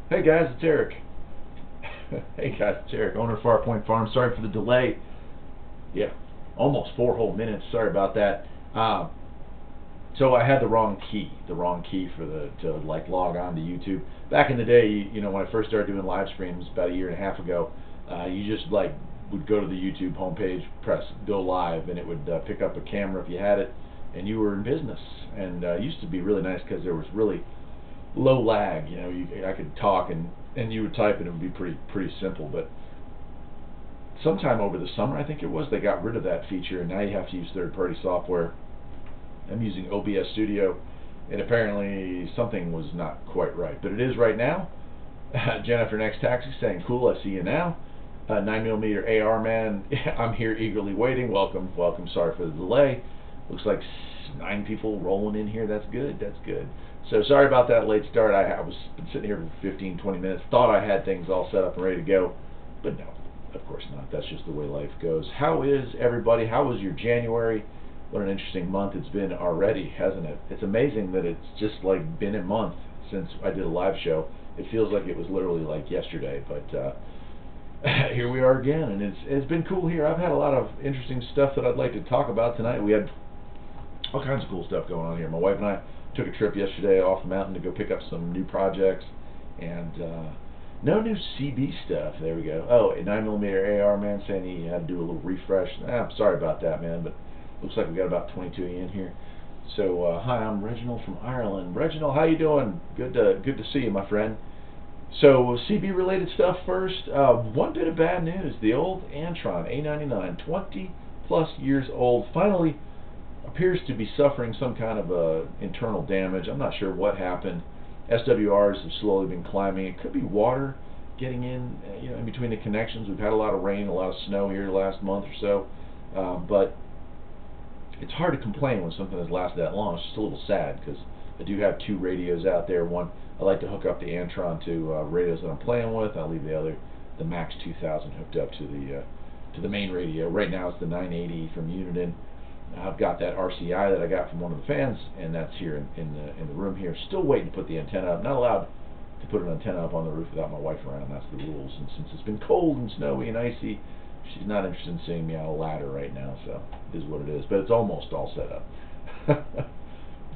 Hey guys, it's Eric. Hey guys, it's Eric, owner of Farpoint Farm. Sorry for the delay. Yeah, almost 4 whole minutes. Sorry about that. So I had the wrong key for to like log on to YouTube. Back in the day, when I first started doing live streams about a year and a half ago, you just like would go to the YouTube homepage, press go live, and it would pick up a camera if you had it, and you were in business. And it used to be really nice because there was really low lag. I could talk and you would type and it would be pretty simple. But sometime over the summer, I think it was, they got rid of that feature, and now you have to use third-party software. I'm using OBS Studio, and apparently something was not quite right, but it is right now. Jen after next taxi saying, "Cool, I see you now." 9mm AR man, I'm here eagerly waiting. Welcome. Sorry for the delay. Looks like 9 people rolling in here. That's good. So sorry about that late start. I was been sitting here for 15-20 minutes. Thought I had things all set up and ready to go, but no, of course not. That's just the way life goes. How is everybody? How was your January? What an interesting month it's been already, hasn't it? It's amazing that it's just like been a month since I did a live show. It feels like it was literally like yesterday, but here we are again, and it's been cool here. I've had a lot of interesting stuff that I'd like to talk about tonight. We had all kinds of cool stuff going on here. My wife and I took a trip yesterday off the mountain to go pick up some new projects, and no new CB stuff. There we go. Oh, a 9mm AR man saying he had to do a little refresh. I'm sorry about that, man, but looks like we got about 22 in here. So hi, I'm Reginald from Ireland. Reginald, how you doing? Good to see you, my friend. So CB related stuff first. One bit of bad news: the old Antron A99, 20 plus years old, finally appears to be suffering some kind of internal damage. I'm not sure what happened. SWRs have slowly been climbing. It could be water getting in between the connections. We've had a lot of rain, a lot of snow here the last month or so, but it's hard to complain when something has lasted that long. It's just a little sad because I do have 2 radios out there. One, I like to hook up the Antron to radios that I'm playing with. I'll leave the other, the Max 2000, hooked up to the main radio. Right now it's the 980 from Uniden. I've got that RCI that I got from one of the fans, and that's here in the room here. Still waiting to put the antenna up. Not allowed to put an antenna up on the roof without my wife around. That's the rules. And since it's been cold and snowy and icy, she's not interested in seeing me on a ladder right now. So it is what it is. But it's almost all set up.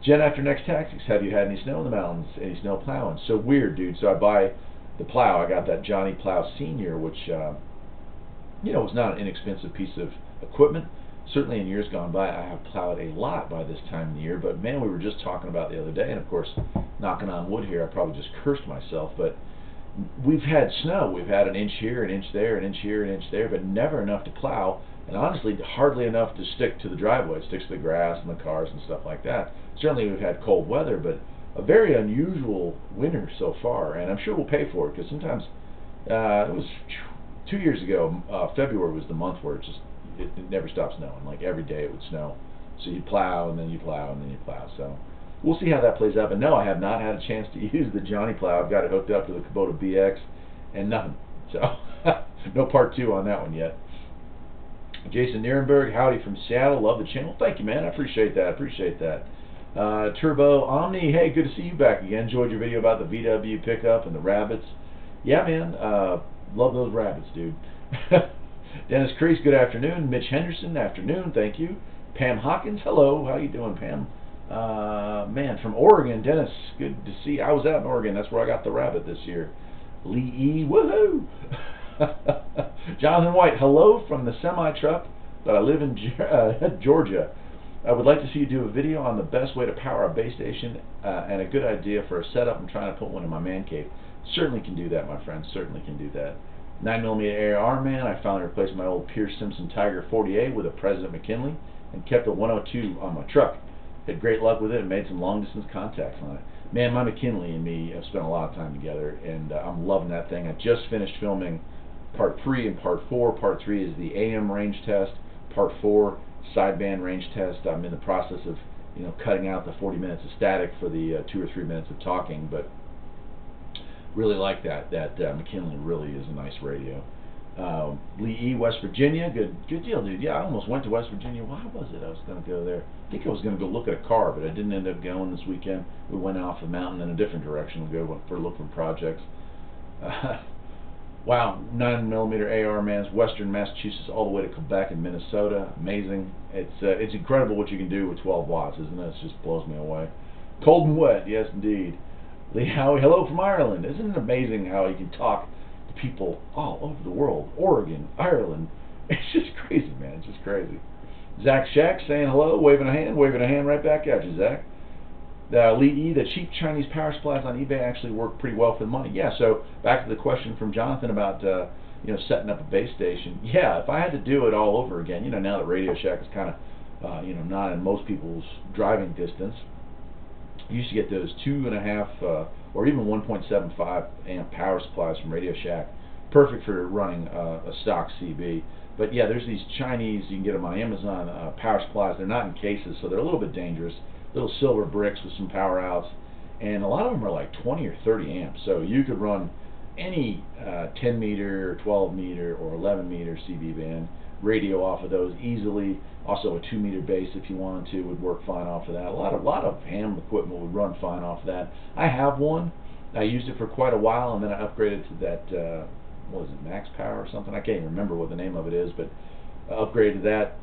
Jen after next taxis. Have you had any snow in the mountains? Any snow plowing? So weird, dude. So I buy the plow. I got that Johnny Plow Senior, which was not an inexpensive piece of equipment. Certainly in years gone by, I have plowed a lot by this time of the year, but man, we were just talking about the other day, and of course, knocking on wood here, I probably just cursed myself, but we've had snow. We've had an inch here, an inch there, an inch here, an inch there, but never enough to plow, and honestly, hardly enough to stick to the driveway. It sticks to the grass and the cars and stuff like that. Certainly we've had cold weather, but a very unusual winter so far, and I'm sure we'll pay for it, because sometimes, it was 2 years ago, February was the month where it never stopped snowing. Like every day it would snow. So you plow, and then you plow, and then you plow. So we'll see how that plays out. But no, I have not had a chance to use the Johnny plow. I've got it hooked up to the Kubota BX and nothing. So no part 2 on that one yet. Jason Nierenberg, howdy from Seattle. Love the channel. Thank you, man. I appreciate that. Turbo Omni, hey, good to see you back again. Enjoyed your video about the VW pickup and the rabbits. Yeah, man. Love those rabbits, dude. Dennis Crease, good afternoon. Mitch Henderson, afternoon, thank you. Pam Hawkins, hello, how you doing, Pam? Man, from Oregon, Dennis, good to see you. I was out in Oregon, that's where I got the rabbit this year. Lee E, woohoo! Jonathan White, hello from the semi-truck, but I live in Georgia. I would like to see you do a video on the best way to power a base station and a good idea for a setup. I'm trying to put one in my man cave. Certainly can do that, my friend, certainly can do that. 9mm AR man, I finally replaced my old Pierce Simpson Tiger 40A with a President McKinley and kept a 102 on my truck. Had great luck with it and made some long distance contacts on it. Man, my McKinley and me have spent a lot of time together, and I'm loving that thing. I just finished filming part 3 and part 4. Part 3 is the AM range test. Part 4, sideband range test. I'm in the process of cutting out the 40 minutes of static for the 2 or 3 minutes of talking, but really like that. McKinley really is a nice radio. Lee E, West Virginia, good deal, dude. Yeah, I almost went to West Virginia. Why was it I was going to go there? I think I was going to go look at a car, but I didn't end up going this weekend. We went off the mountain in a different direction. We go for looking for projects. Wow, 9mm AR, man, it's Western Massachusetts all the way to Quebec and Minnesota. Amazing. It's incredible what you can do with 12 watts, isn't it? It just blows me away. Cold and wet, yes indeed. Lee Howie, hello from Ireland. Isn't it amazing how you can talk to people all over the world? Oregon, Ireland. It's just crazy, man. It's just crazy. Zach Shack saying hello, waving a hand right back at you, Zach. Lee E, the cheap Chinese power supplies on eBay actually work pretty well for the money. Yeah, so back to the question from Jonathan about setting up a base station. Yeah, if I had to do it all over again, now that Radio Shack is kind of not in most people's driving distance, you used to get those 2.5 or even 1.75 amp power supplies from Radio Shack, perfect for running a stock CB. But yeah, there's these Chinese, you can get them on Amazon, power supplies. They're not in cases, so they're a little bit dangerous. Little silver bricks with some power outs, and a lot of them are like 20 or 30 amps. So you could run any 10 meter, 12 meter, or 11 meter CB band radio off of those easily. Also a 2 meter bass, if you wanted to, would work fine off of that. A lot of ham equipment would run fine off of that. I have one. I used it for quite a while, and then I upgraded to that what was it, Max Power or something? I can't even remember what the name of it is, but I upgraded to that,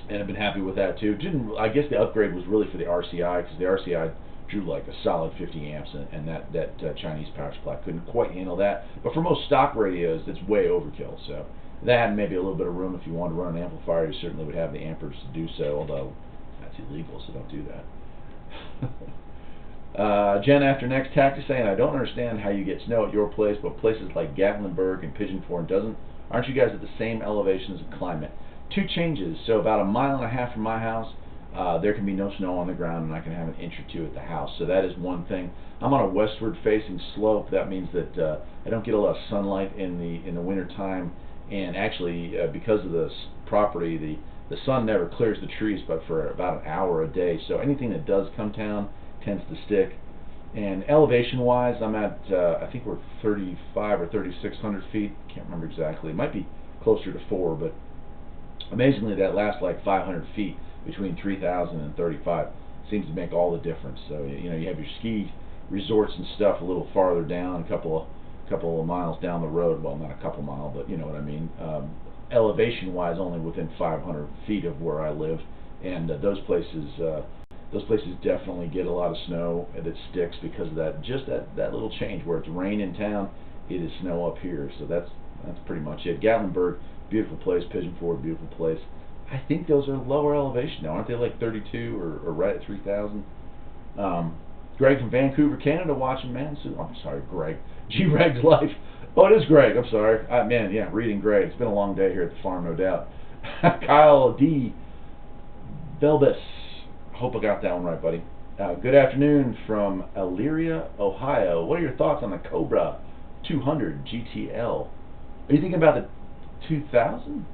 and I've been happy with that too. I guess the upgrade was really for the RCI, because the RCI drew like a solid 50 amps, and that Chinese power supply couldn't quite handle that. But for most stock radios, it's way overkill. So that, and maybe a little bit of room if you wanted to run an amplifier, you certainly would have the amperage to do so, although that's illegal, so don't do that. Jen after next tactic saying, I don't understand how you get snow at your place, but places like Gatlinburg and Pigeon Forge doesn't. Aren't you guys at the same elevation as the climate? Two changes. So about 1.5 miles from my house, there can be no snow on the ground, and I can have an inch or two at the house. So that is one thing. I'm on a westward-facing slope. That means that I don't get a lot of sunlight in the winter time. And actually, because of this property, the sun never clears the trees, but for about an hour a day. So anything that does come down tends to stick. And elevation-wise, I'm at I think we're 3,500 or 3,600 feet. Can't remember exactly. It might be closer to 4, but amazingly, that last like 500 feet between 3,000 and 35 seems to make all the difference. So you have your ski resorts and stuff a little farther down, a couple of miles down the road. Well, not a couple miles, but you know what I mean. Elevation-wise, only within 500 feet of where I live, and those places definitely get a lot of snow that sticks because of that. Just that little change where it's rain in town, it is snow up here. So that's pretty much it. Gatlinburg, beautiful place. Pigeon Forge, beautiful place. I think those are lower elevation now, aren't they? Like 32 or right at 3,000. Greg from Vancouver, Canada, watching, man. So, I'm sorry, Greg. G-Reg's Life. Oh, it is Greg. I'm sorry. Man, yeah, reading Greg. It's been a long day here at the farm, no doubt. Kyle D. Belbis. Hope I got that one right, buddy. Good afternoon from Elyria, Ohio. What are your thoughts on the Cobra 200 GTL? Are you thinking about the 2000?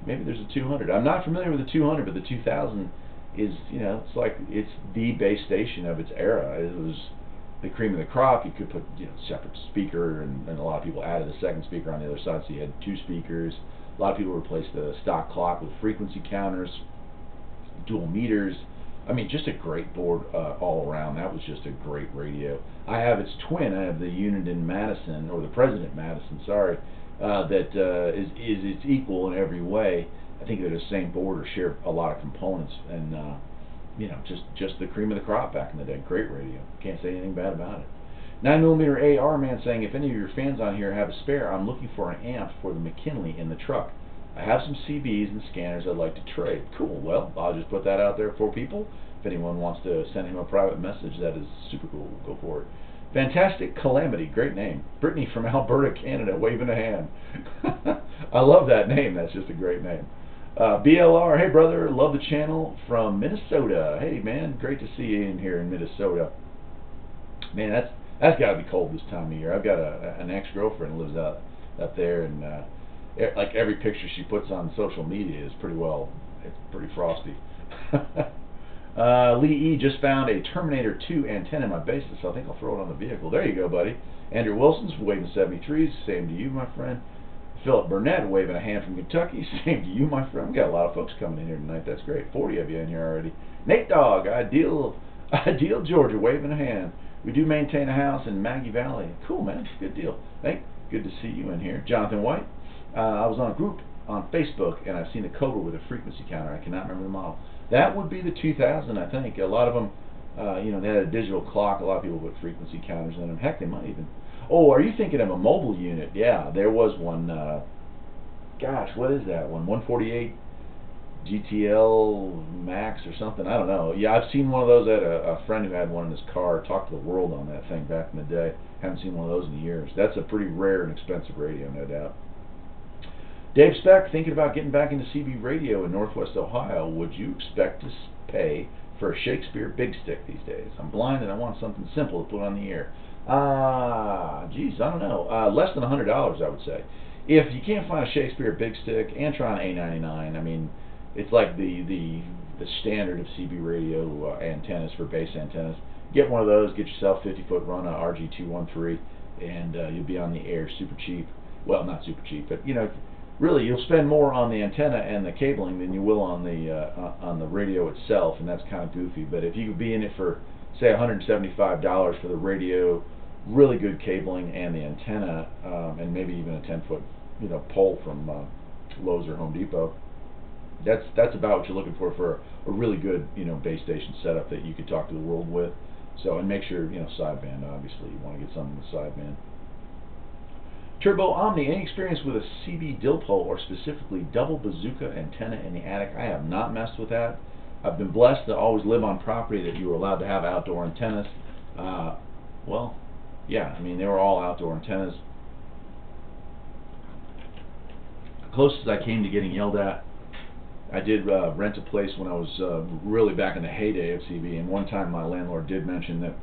Maybe there's a 200. I'm not familiar with the 200, but the 2000 is, it's the base station of its era. It was the cream of the crop. You could put, separate speaker, and a lot of people added a second speaker on the other side, so you had 2 speakers. A lot of people replaced the stock clock with frequency counters, dual meters. I mean, just a great board all around. That was just a great radio. I have its twin. I have the Uniden Madison, or the President Madison, sorry, that is its equal in every way. I think they're the same board or share a lot of components, and just the cream of the crop back in the day. Great radio. Can't say anything bad about it. 9mm AR man saying, if any of your fans on here have a spare, I'm looking for an amp for the McKinley in the truck. I have some CBs and scanners I'd like to trade. Cool. Well, I'll just put that out there for people. If anyone wants to send him a private message, that is super cool. Go for it. Fantastic Calamity. Great name. Brittany from Alberta, Canada, waving a hand. I love that name. That's just a great name. BLR, hey brother, love the channel from Minnesota. Hey man, great to see you in here in Minnesota. Man, that's got to be cold this time of year. I've got an ex-girlfriend who lives up there, and like every picture she puts on social media is it's pretty frosty. Lee E just found a Terminator 2 antenna in my basement, so I think I'll throw it on the vehicle. There you go, buddy. Andrew Wilson's waving 73s. Same to you, my friend. Philip Burnett waving a hand from Kentucky. Same to you, my friend. We got a lot of folks coming in here tonight. That's great. 40 of you in here already. Nate Dogg, ideal Ideal, Georgia, waving a hand. We do maintain a house in Maggie Valley. Cool, man. Good deal. Hey, good to see you in here. Jonathan White. I was on a group on Facebook, and I've seen a Cobra with a frequency counter. I cannot remember the model. That would be the 2000, I think. A lot of them, they had a digital clock. A lot of people put frequency counters in them. Heck, they might even. Oh, are you thinking of a mobile unit? Yeah, there was one. Gosh, what is that one? 148 GTL Max or something. I don't know. Yeah, I've seen one of those at a friend who had one in his car. Talked to the world on that thing back in the day. Haven't seen one of those in years. That's a pretty rare and expensive radio, no doubt. Dave Speck, thinking about getting back into CB radio in Northwest Ohio. Would you expect to pay for a Shakespeare Big Stick these days? I'm blind and I want something simple to put on the air. Geez, I don't know. Less than $100, I would say. If you can't find a Shakespeare Big Stick, Antron A99. I mean, it's like the standard of CB radio antennas for base antennas. Get one of those. Get yourself 50-foot run RG213, and you'll be on the air super cheap. Well, not super cheap, but really, you'll spend more on the antenna and the cabling than you will on the radio itself, and that's kind of goofy. But if you could be in it for, say, $175 for the radio, really good cabling and the antenna, and maybe even a 10-foot, pole from Lowe's or Home Depot, that's about what you're looking for a really good, base station setup that you could talk to the world with. So, and make sure, sideband. Obviously, you want to get something with sideband. Turbo Omni, any experience with a CB Dilpo or specifically double bazooka antenna in the attic? I have not messed with that. I've been blessed to always live on property that you were allowed to have outdoor antennas. Well, yeah, I mean, they were all outdoor antennas. The closest I came to getting yelled at, I did rent a place when I was really back in the heyday of CB, and one time my landlord did mention that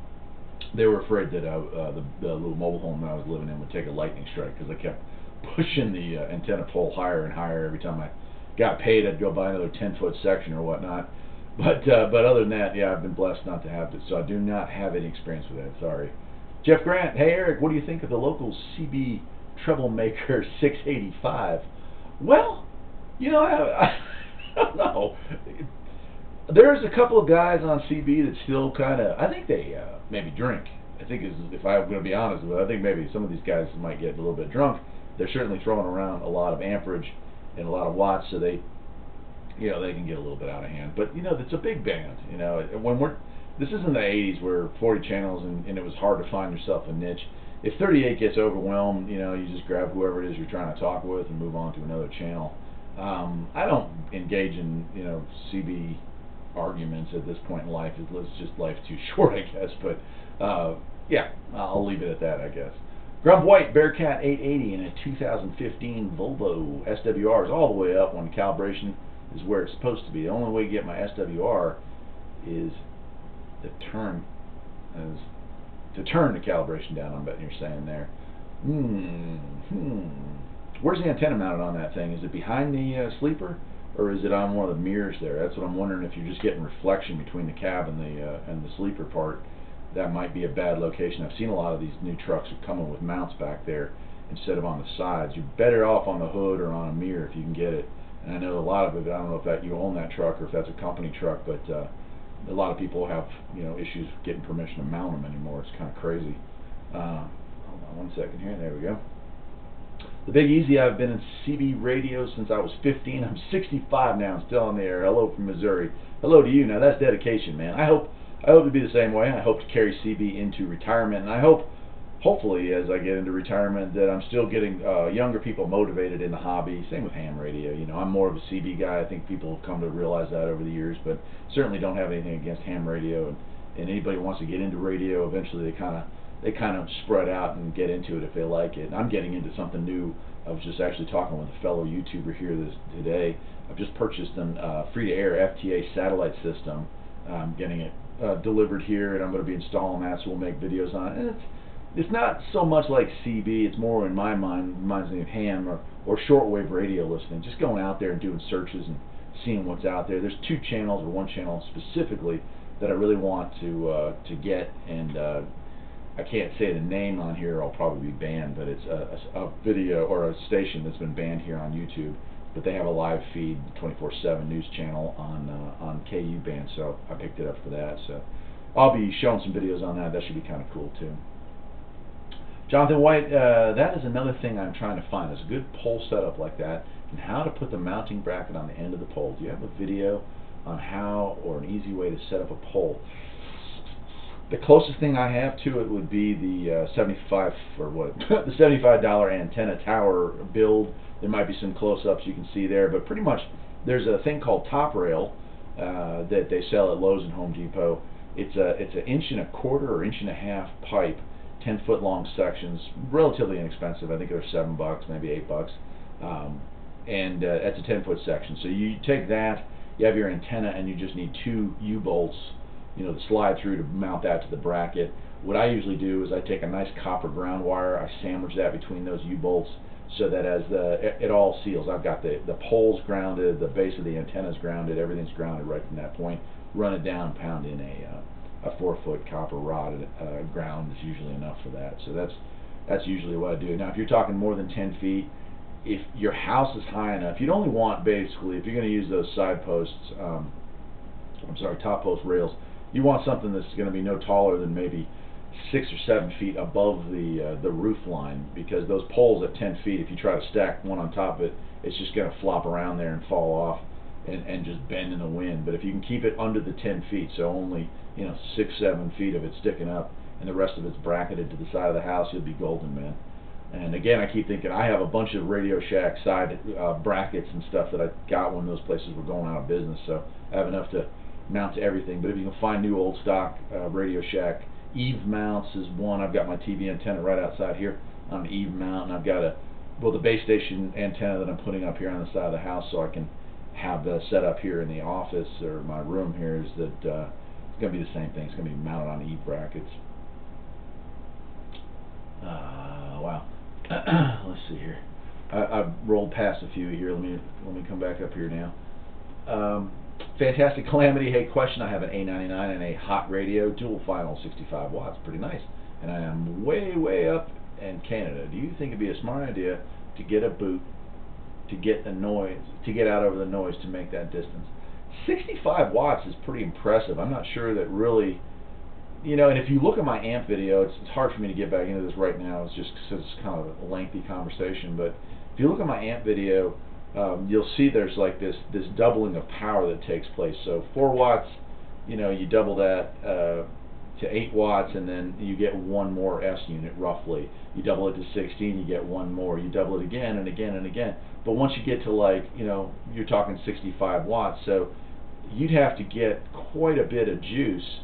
they were afraid that the little mobile home that I was living in would take a lightning strike because I kept pushing the antenna pole higher and higher. Every time I got paid, I'd go buy another 10-foot section or whatnot. But other than that, yeah, I've been blessed not to have it, so I do not have any experience with that. Sorry. Jeff Grant, hey Eric, what do you think of the local CB Troublemaker 685? Well, I don't know. There's a couple of guys on CB that still kind of, I think they maybe drink. I think, if I'm going to be honest with you, I think maybe some of these guys might get a little bit drunk. They're certainly throwing around a lot of amperage and a lot of watts, so they can get a little bit out of hand. But it's a big band. This isn't the 80s where 40 channels and it was hard to find yourself a niche. If 38 gets overwhelmed, you just grab whoever it is you're trying to talk with and move on to another channel. I don't engage in CB arguments at this point in life. It's just life's too short, I guess. But yeah, I'll leave it at that, I guess. Grump White, Bearcat 880 in a 2015 Volvo SWR is all the way up when calibration is where it's supposed to be. The only way to get my SWR is to turn the calibration down. I'm betting you're saying there. Where's the antenna mounted on that thing? Is it behind the sleeper, or is it on one of the mirrors there? That's what I'm wondering. If you're just getting reflection between the cab and the sleeper part, that might be a bad location. I've seen a lot of these new trucks are coming with mounts back there instead of on the sides. You're better off on the hood or on a mirror if you can get it. And I know a lot of it. I don't know if you own that truck or if that's a company truck, but a lot of people have issues getting permission to mount them anymore. It's kind of crazy. Hold on one second here. There we go. The Big Easy, I've been in CB radio since I was 15. I'm 65 now and still on the air. Hello from Missouri. Hello to you. Now that's dedication, man. I hope to be the same way. I hope to carry CB into retirement, and I hope, hopefully, as I get into retirement, that I'm still getting younger people motivated in the hobby. Same with ham radio. I'm more of a CB guy. I think people have come to realize that over the years, but certainly don't have anything against ham radio. And anybody who wants to get into radio, eventually they kind of spread out and get into it if they like it. I'm getting into something new. I was just actually talking with a fellow YouTuber here today. I've just purchased a free-to-air FTA satellite system. I'm getting it delivered here, and I'm going to be installing that, so we'll make videos on it. And it's not so much like CB. It's more, in my mind, reminds me of ham or shortwave radio listening. Just going out there and doing searches and seeing what's out there. There's two channels, or one channel specifically, that I really want to get, and I can't say the name on here, I'll probably be banned, but it's a video or a station that's been banned here on YouTube, but they have a live feed 24/7 news channel on KU band, so I picked it up for that. So I'll be showing some videos on that. That should be kind of cool too. Jonathan White, that is another thing I'm trying to find, is a good pole setup like that, and how to put the mounting bracket on the end of the pole. Do you have a video on how, or an easy way to set up a pole? The closest thing I have to it would be the the $75 antenna tower build. There might be some close-ups you can see there, but pretty much there's a thing called top rail that they sell at Lowe's and Home Depot. It's an 1.25 or 1.5 pipe, 10-foot long sections, relatively inexpensive. I think they're $7, maybe $8, and that's a 10-foot section. So you take that, you have your antenna, and you just need 2 U-bolts, you know, to slide through to mount that to the bracket. What I usually do is I take a nice copper ground wire, I sandwich that between those U-bolts so that as it all seals. I've got the poles grounded, the base of the antenna's grounded, everything's grounded right from that point. Run it down, pound in a 4-foot copper rod ground is usually enough for that. So that's usually what I do. Now, if you're talking more than 10 feet, if your house is high enough, you'd only want, basically, if you're going to use those side posts, top post rails, you want something that's going to be no taller than maybe 6 or 7 feet above the roof line, because those poles at 10 feet, if you try to stack one on top of it, it's just going to flop around there and fall off and just bend in the wind. But if you can keep it under the 10 feet, so only 6-7 feet of it sticking up and the rest of it's bracketed to the side of the house, you'll be golden, man. And again, I keep thinking, I have a bunch of Radio Shack side brackets and stuff that I got when those places were going out of business, so I have enough to mount to everything. But if you can find new old stock Radio Shack eave mounts is one. I've got my TV antenna right outside here on the eave mount, and I've got the base station antenna that I'm putting up here on the side of the house, so I can have the setup here in the office or my room here. Is that it's going to be the same thing. It's going to be mounted on eave brackets. Wow. Let's see here. I've rolled past a few here. Let me come back up here now. Fantastic Calamity. Hey, question. I have an A99 and a hot radio, dual final, 65 watts. Pretty nice. And I am way up in Canada. Do you think it'd be a smart idea to get a boot to get the noise, to get out over the noise to make that distance? 65 watts is pretty impressive. I'm not sure that really, and if you look at my amp video, it's hard for me to get back into this right now. It's just because it's kind of a lengthy conversation. But if you look at my amp video, you'll see there's like this doubling of power that takes place. So 4 watts, you double that to 8 watts, and then you get one more S unit roughly. You double it to 16, you get one more. You double it again and again and again. But once you get to you're talking 65 watts, so you'd have to get quite a bit of juice.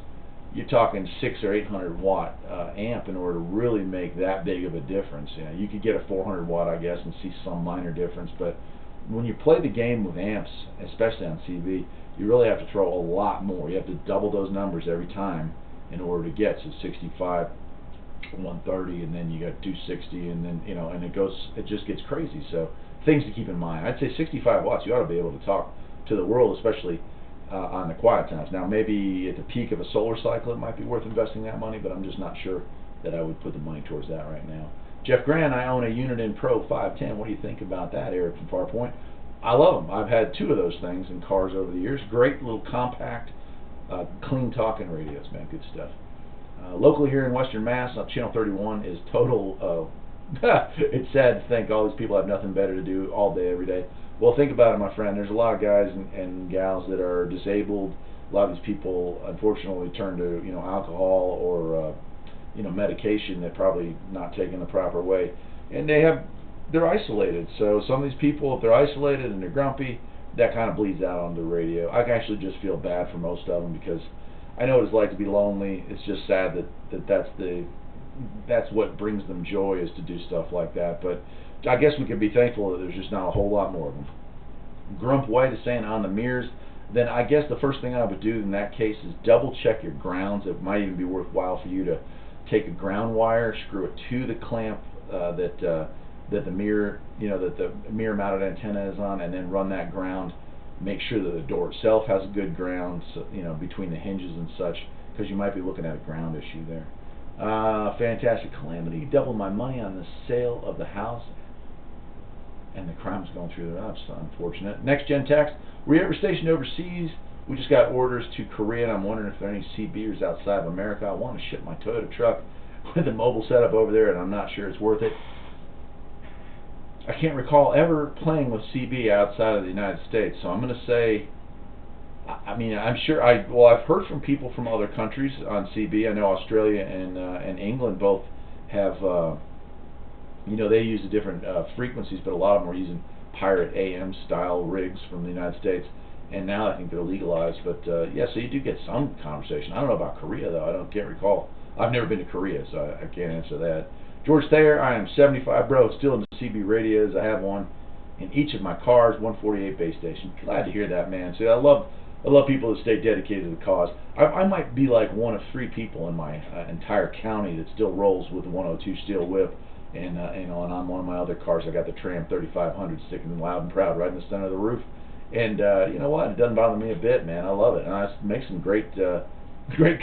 You're talking 600 or 800 watt amp in order to really make that big of a difference. You could get a 400 watt, I guess, and see some minor difference, but when you play the game with amps, especially on CV, you really have to throw a lot more. You have to double those numbers every time in order to get to 65, 130, and then you got 260, and then and it just gets crazy. So things to keep in mind. I'd say 65 watts. You ought to be able to talk to the world, especially on the quiet times. Now, maybe at the peak of a solar cycle, it might be worth investing that money, but I'm just not sure that I would put the money towards that right now. Jeff Grant, I own a Uniden Pro 510. What do you think about that, Eric from Farpoint? I love them. I've had 2 of those things in cars over the years. Great little compact, clean talking radios, man. Good stuff. Locally here in Western Mass, Channel 31 is total. It's sad to think all these people have nothing better to do all day, every day. Well, think about it, my friend. There's a lot of guys and gals that are disabled. A lot of these people, unfortunately, turn to alcohol or medication that probably not taken the proper way, and they're isolated. So some of these people, if they're isolated and they're grumpy, that kind of bleeds out on the radio. I actually just feel bad for most of them, because I know what it's like to be lonely. It's just sad that's what brings them joy, is to do stuff like that. But I guess we can be thankful that there's just not a whole lot more of them. Grump White is saying on the mirrors. Then I guess the first thing I would do in that case is double check your grounds. It might even be worthwhile for you to take a ground wire, screw it to the clamp that the mirror, that the mirror mounted antenna is on, and then run that ground. Make sure that the door itself has a good ground, so, between the hinges and such, because you might be looking at a ground issue there. Fantastic Calamity. Doubled my money on the sale of the house, and the crime's going through the ups. Unfortunate. Next Gen Text. Were you ever stationed overseas We just got orders to Korea, and I'm wondering if there are any CBers outside of America. I want to ship my Toyota truck with a mobile setup over there, and I'm not sure it's worth it. I can't recall ever playing with CB outside of the United States, so I'm going to say, I mean, I'm sure, I've heard from people from other countries on CB. I know Australia and England both have, you know, they use the different frequencies, but a lot of them are using pirate AM style rigs from the United States, and now I think they're legalized. But yeah, so you do get some conversation. I don't know about Korea though. Can't recall. I've never been to Korea, so I can't answer that. George Thayer, I am 75, bro. Still into CB radios. I have one in each of my cars. 148 base station. Glad to hear that, man. See, I love people that stay dedicated to the cause. I might be like one of 3 people in my entire county that still rolls with the 102 steel whip. And you know, and on one of my other cars, I got the Tram 3500 sticking loud and proud right in the center of the roof. And you know what? It doesn't bother me a bit, man. I love it, and I make some great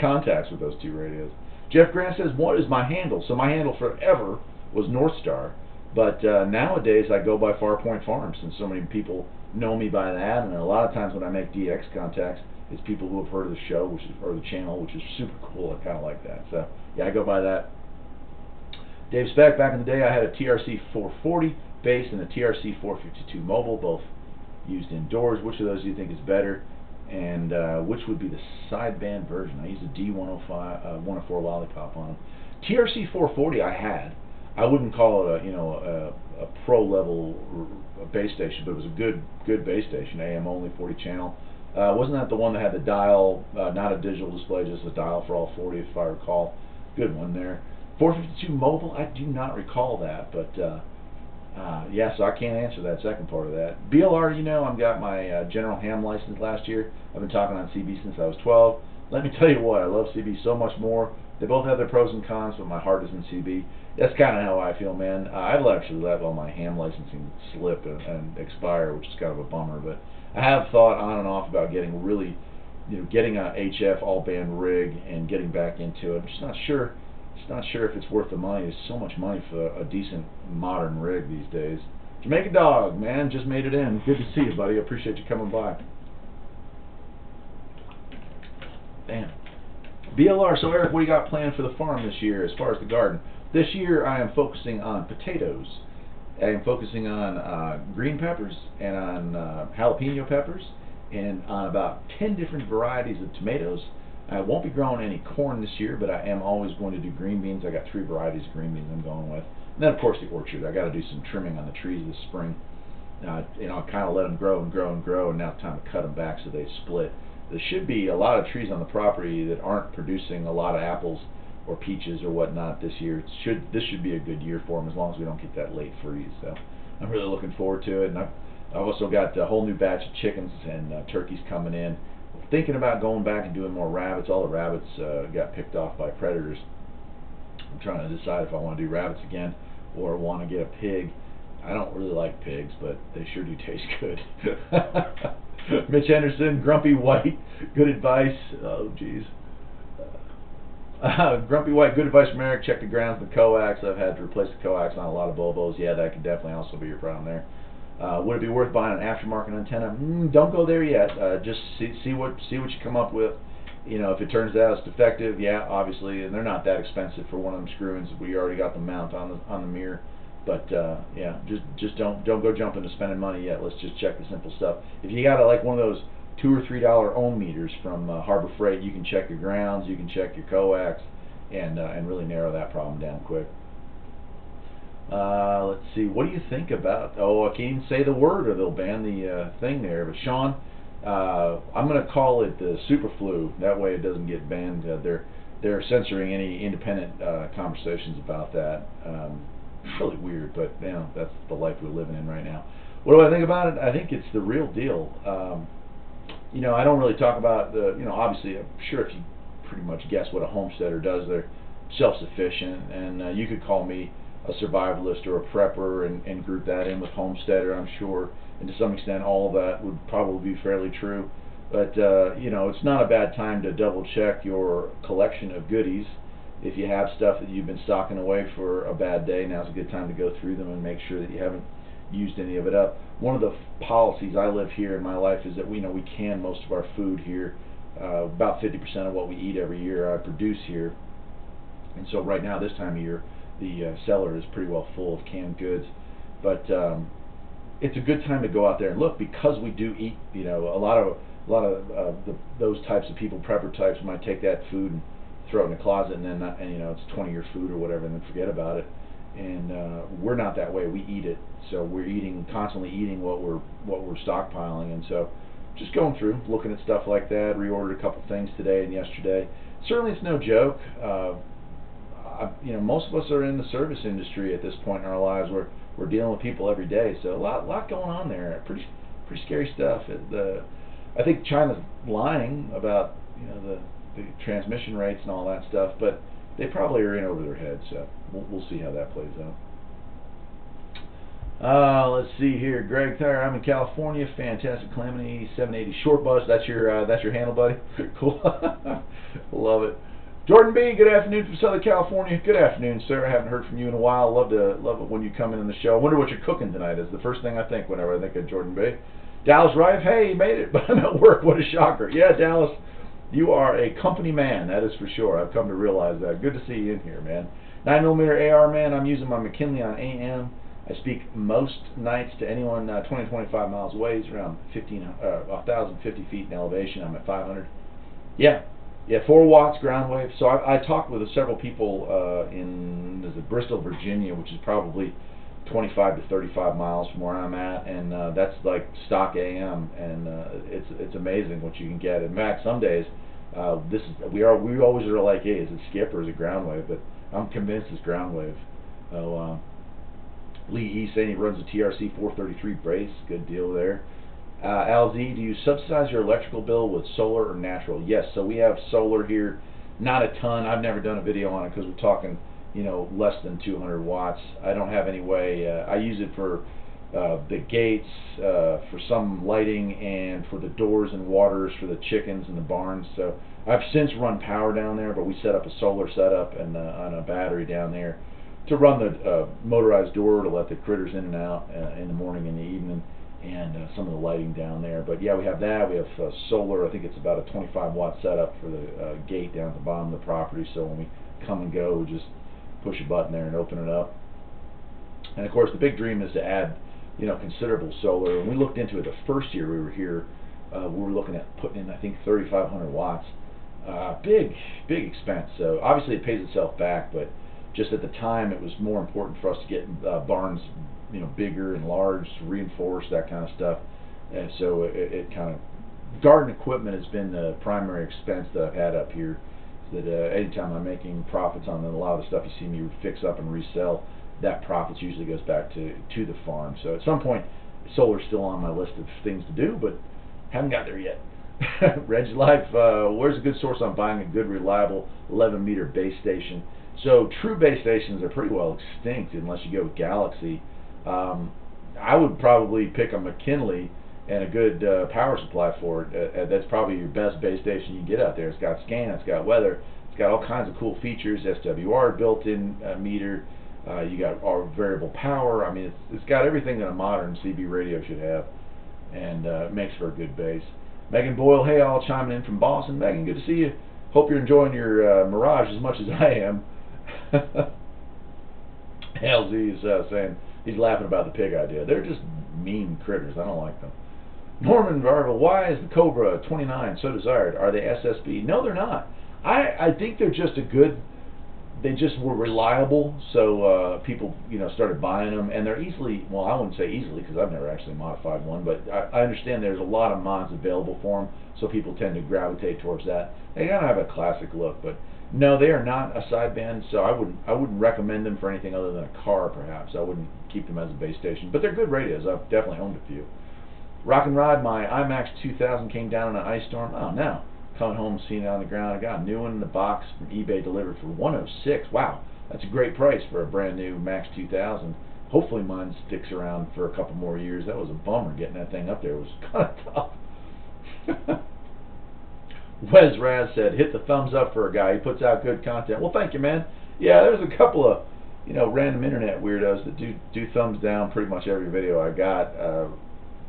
contacts with those 2 radios. Jeff Grant says, "What is my handle?" So my handle forever was North Star, but nowadays I go by Farpoint Farms, and so many people know me by that. And a lot of times when I make DX contacts, it's people who have heard of the show, or the channel, which is super cool. I kind of like that. So yeah, I go by that. Dave Speck, back in the day, I had a TRC 440 base and a TRC 452 mobile, both used indoors. Which of those do you think is better? And which would be the sideband version? I used a D105, 104 Lollipop on them. TRC 440 I had. I wouldn't call it a pro level base station, but it was a good base station. AM only, 40 channel. Wasn't that the one that had the dial, not a digital display, just a dial for all 40, if I recall? Good one there. 452 mobile, I do not recall that, but yeah, so I can't answer that second part of that. BLR, you know, I've got my General Ham license last year. I've been talking on CB since I was 12. Let me tell you what, I love CB so much more. They both have their pros and cons, but my heart is in CB. That's kind of how I feel, man. I've actually let all my ham licensing slip and expire, which is kind of a bummer, but I have thought on and off about getting really, you know, getting a HF all-band rig and getting back into it. I'm just not sure. Not sure if it's worth the money. There's so much money for a decent modern rig these days. Jamaica Dog, man, just made it in. Good to see you, buddy. I appreciate you coming by. Damn. BLR, so Eric, what do you got planned for the farm this year as far as the garden? This year I am focusing on potatoes. I am focusing on green peppers and on jalapeno peppers and on about 10 different varieties of tomatoes. I won't be growing any corn this year, but I am always going to do green beans. I got 3 varieties of green beans I'm going with. And then, of course, the orchard. I got to do some trimming on the trees this spring. You know, I kind of let them grow and grow and grow, and now it's time to cut them back so they split. There should be a lot of trees on the property that aren't producing a lot of apples or peaches or whatnot this year. This should be a good year for them as long as we don't get that late freeze. So I'm really looking forward to it. And I've also got a whole new batch of chickens and turkeys coming in. Thinking about going back and doing more rabbits. All the rabbits got picked off by predators. I'm trying to decide if I want to do rabbits again or want to get a pig. I don't really like pigs, but they sure do taste good. Mitch Henderson, Grumpy White, good advice. Oh, geez. Grumpy White, good advice from Eric. Check the grounds with the coax. I've had to replace the coax on a lot of Bobos. Yeah, that could definitely also be your problem there. Would it be worth buying an aftermarket antenna? Don't go there yet. Just see what you come up with. You know, if it turns out it's defective, yeah, obviously, and they're not that expensive for one of them screw-ins. We already got the mount on the mirror. But yeah, just don't go jumping to spending money yet. Let's just check the simple stuff. If you got like one of those $2 or $3 ohm meters from Harbor Freight, you can check your grounds, you can check your coax, and really narrow that problem down quick. Let's see. What do you think about? Oh, I can't even say the word, or they'll ban the thing there. But Sean, I'm going to call it the Superflu. That way, it doesn't get banned. They're censoring any independent conversations about that. It's really weird, but you know, that's the life we're living in right now. What do I think about it? I think it's the real deal. You know, I don't really talk about the. You know, obviously, I'm sure if you pretty much guess what a homesteader does, they're self-sufficient, and you could call me a survivalist or a prepper and group that in with homesteader, I'm sure, and to some extent all of that would probably be fairly true. But you know, it's not a bad time to double check your collection of goodies. If you have stuff that you've been stocking away for a bad day, now's a good time to go through them and make sure that you haven't used any of it up. One of the policies I live here in my life is that we can most of our food here. About 50% of what we eat every year I produce here, and so right now this time of year the cellar is pretty well full of canned goods. But it's a good time to go out there and look, because we do eat. A lot of those types of people, prepper types, might take that food and throw it in the closet, and then it's 20-year food or whatever, and then forget about it. And we're not that way. We eat it, so we're constantly eating what we're stockpiling. And so just going through, looking at stuff like that. Reordered a couple things today and yesterday. Certainly it's no joke. Most of us are in the service industry at this point in our lives. We're dealing with people every day, so a lot going on there. Pretty scary stuff. I think China's lying about the transmission rates and all that stuff, but they probably are in over their heads. So we'll see how that plays out. Let's see here. Greg Thayer, I'm in California. Fantastic Calamity 780 short bus. That's your handle, buddy. Cool. Love it. Jordan B, good afternoon from Southern California. Good afternoon, sir. I haven't heard from you in a while. Love it when you come in the show. I wonder what you're cooking tonight. Is the first thing I think whenever I think of Jordan B. Dallas Rife, hey, you made it, but I'm at work. What a shocker. Yeah, Dallas, you are a company man, that is for sure. I've come to realize that. Good to see you in here, man. 9mm AR, man. I'm using my McKinley on AM. I speak most nights to anyone 20 to 25 miles away. It's around 1,050 feet in elevation. I'm at 500. Yeah, 4 watts ground wave. So I talked with several people in Bristol, Virginia, which is probably 25 to 35 miles from where I'm at, and that's like stock AM, and it's amazing what you can get. In fact, some days we always are like, hey, is it skip or is it ground wave? But I'm convinced it's ground wave. Lee E saying he runs a TRC 433 brace. Good deal there. Al Z, do you subsidize your electrical bill with solar or natural? Yes, so we have solar here. Not a ton. I've never done a video on it because we're talking less than 200 watts. I don't have any way. I use it for the gates, for some lighting, and for the doors and waters for the chickens and the barns. So I've since run power down there, but we set up a solar setup and on a battery down there to run the motorized door to let the critters in and out in the morning and the evening, and some of the lighting down there. But yeah, we have that. We have solar. I think it's about a 25 watt setup for the gate down at the bottom of the property, so when we come and go, we just push a button there and open it up. And of course the big dream is to add considerable solar. And we looked into it the first year we were here. We were looking at putting in, I think, 3,500 watts. Big expense. So obviously it pays itself back, but just at the time it was more important for us to get barns bigger and large, reinforced, that kind of stuff. And so it kind of, garden equipment has been the primary expense that I've had up here. That anytime I'm making profits on a lot of the stuff you see me fix up and resell, that profits usually goes back to the farm. So at some point, solar's still on my list of things to do, but haven't got there yet. Reg Life, where's a good source on buying a good, reliable 11-meter base station? So true base stations are pretty well extinct unless you go with Galaxy. I would probably pick a McKinley and a good power supply for it. That's probably your best base station you can get out there. It's got scan, it's got weather, it's got all kinds of cool features, SWR built-in meter, you got our variable power. I mean, it's got everything that a modern CB radio should have, and it makes for a good base. Megan Boyle, hey all, chiming in from Boston. Megan, good to see you. Hope you're enjoying your Mirage as much as I am. LZ is saying he's laughing about the pig idea. They're just mean critters. I don't like them. Norman Varvel, why is the Cobra 29 so desired? Are they SSB? No, they're not. I think they're just they just were reliable, so people started buying them, and they're easily, well, I wouldn't say easily because I've never actually modified one, but I understand there's a lot of mods available for them, so people tend to gravitate towards that. They kind of have a classic look, but no, they are not a sideband, so I wouldn't recommend them for anything other than a car, perhaps. I wouldn't keep them as a base station, but they're good radios. I've definitely owned a few. Rock and Rod, my IMAX 2000 came down in an ice storm. Oh no. Coming home, seeing it on the ground. I got a new one in the box from eBay delivered for $106. Wow, that's a great price for a brand new Max 2000. Hopefully mine sticks around for a couple more years. That was a bummer getting that thing up there. It was kind of tough. Wes Raz said, hit the thumbs up for a guy. He puts out good content. Well, thank you, man. Yeah, there's a couple of random internet weirdos that do thumbs down pretty much every video I got.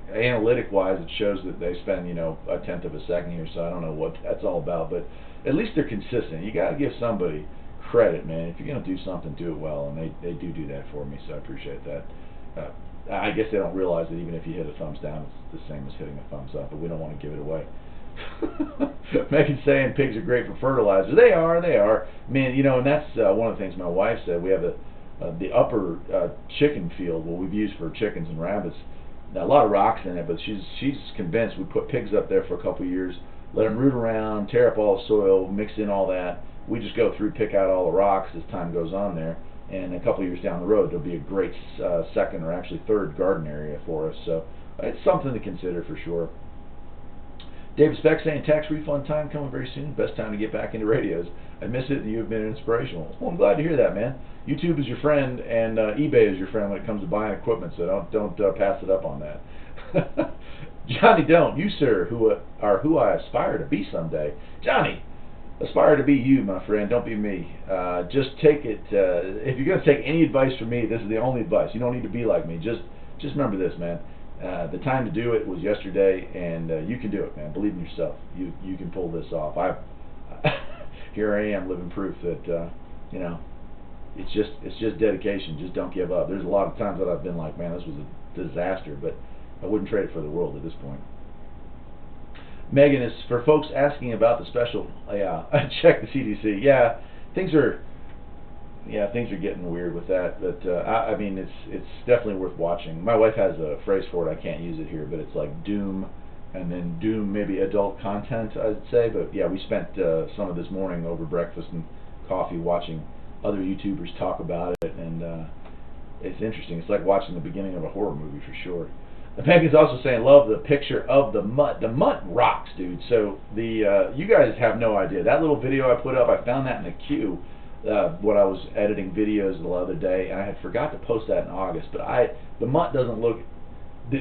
Analytic-wise, it shows that they spend, a tenth of a second here, so I don't know what that's all about, but at least they're consistent. You got to give somebody credit, man. If you're going to do something, do it well, and they do that for me, so I appreciate that. I guess they don't realize that even if you hit a thumbs down, it's the same as hitting a thumbs up, but we don't want to give it away. Megan's saying pigs are great for fertilizer. They are. I mean, and that's one of the things my wife said. We have the upper chicken field, what we've used for chickens and rabbits. Now, a lot of rocks in it, but she's convinced we put pigs up there for a couple of years, let them root around, tear up all the soil, mix in all that. We just go through, pick out all the rocks as time goes on there, and a couple of years down the road, there'll be a great second or actually third garden area for us. So it's something to consider for sure. David Speck saying tax refund time coming very soon. Best time to get back into radios. I miss it, and you have been inspirational. Well, I'm glad to hear that, man. YouTube is your friend, and eBay is your friend when it comes to buying equipment. So don't pass it up on that. Johnny, don't you, sir, who I aspire to be someday. Johnny, aspire to be you, my friend. Don't be me. Just take it. If you're gonna take any advice from me, this is the only advice. You don't need to be like me. Just remember this, man. The time to do it was yesterday, and you can do it, man. Believe in yourself. You can pull this off. Here I am, living proof that it's just dedication. Just don't give up. There's a lot of times that I've been like, man, this was a disaster, but I wouldn't trade it for the world at this point. Megan, is for folks asking about the special. Yeah, check the CDC. Yeah, things are getting weird with that, but I mean, it's definitely worth watching. My wife has a phrase for it. I can't use it here, but it's like doom, and then doom maybe adult content, I'd say. But yeah, we spent some of this morning over breakfast and coffee watching other YouTubers talk about it, and it's interesting. It's like watching the beginning of a horror movie for sure. Megan's also saying, love the picture of the mutt. The mutt rocks, dude. So you guys have no idea. That little video I put up, I found that in the queue when I was editing videos the other day, and I had forgot to post that in August. But the mutt doesn't look,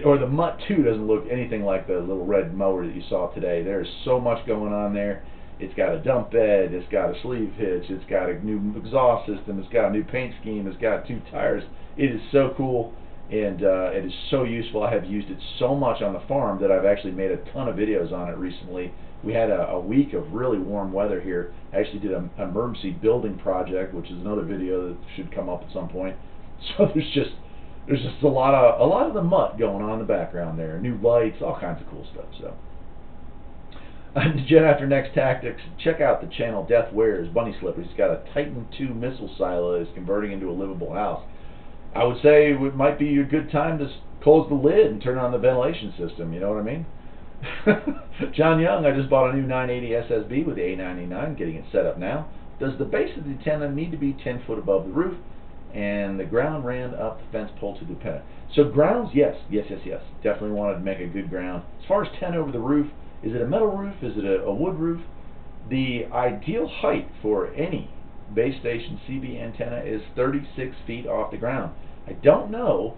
or the mutt 2 doesn't look anything like the little red mower that you saw today. There's so much going on there. It's got a dump bed, it's got a sleeve hitch, it's got a new exhaust system, it's got a new paint scheme, it's got 2 tires. It is so cool, and it is so useful. I have used it so much on the farm that I've actually made a ton of videos on it recently. We had a week of really warm weather here. I actually did an emergency building project, which is another video that should come up at some point. So there's just a lot of the mutt going on in the background there. New lights, all kinds of cool stuff. So. Jen after next tactics, check out the channel Death Wears Bunny Slippers. He's got a Titan II missile silo that's converting into a livable house. I would say it might be a good time to close the lid and turn on the ventilation system, you know what I mean? John Young, I just bought a new 980 SSB with the A99, getting it set up now. Does the base of the antenna need to be 10 foot above the roof? And the ground ran up the fence pole to the antenna. So grounds, yes. Definitely wanted to make a good ground. As far as 10 over the roof, is it a metal roof? Is it a wood roof? The ideal height for any base station CB antenna is 36 feet off the ground. I don't know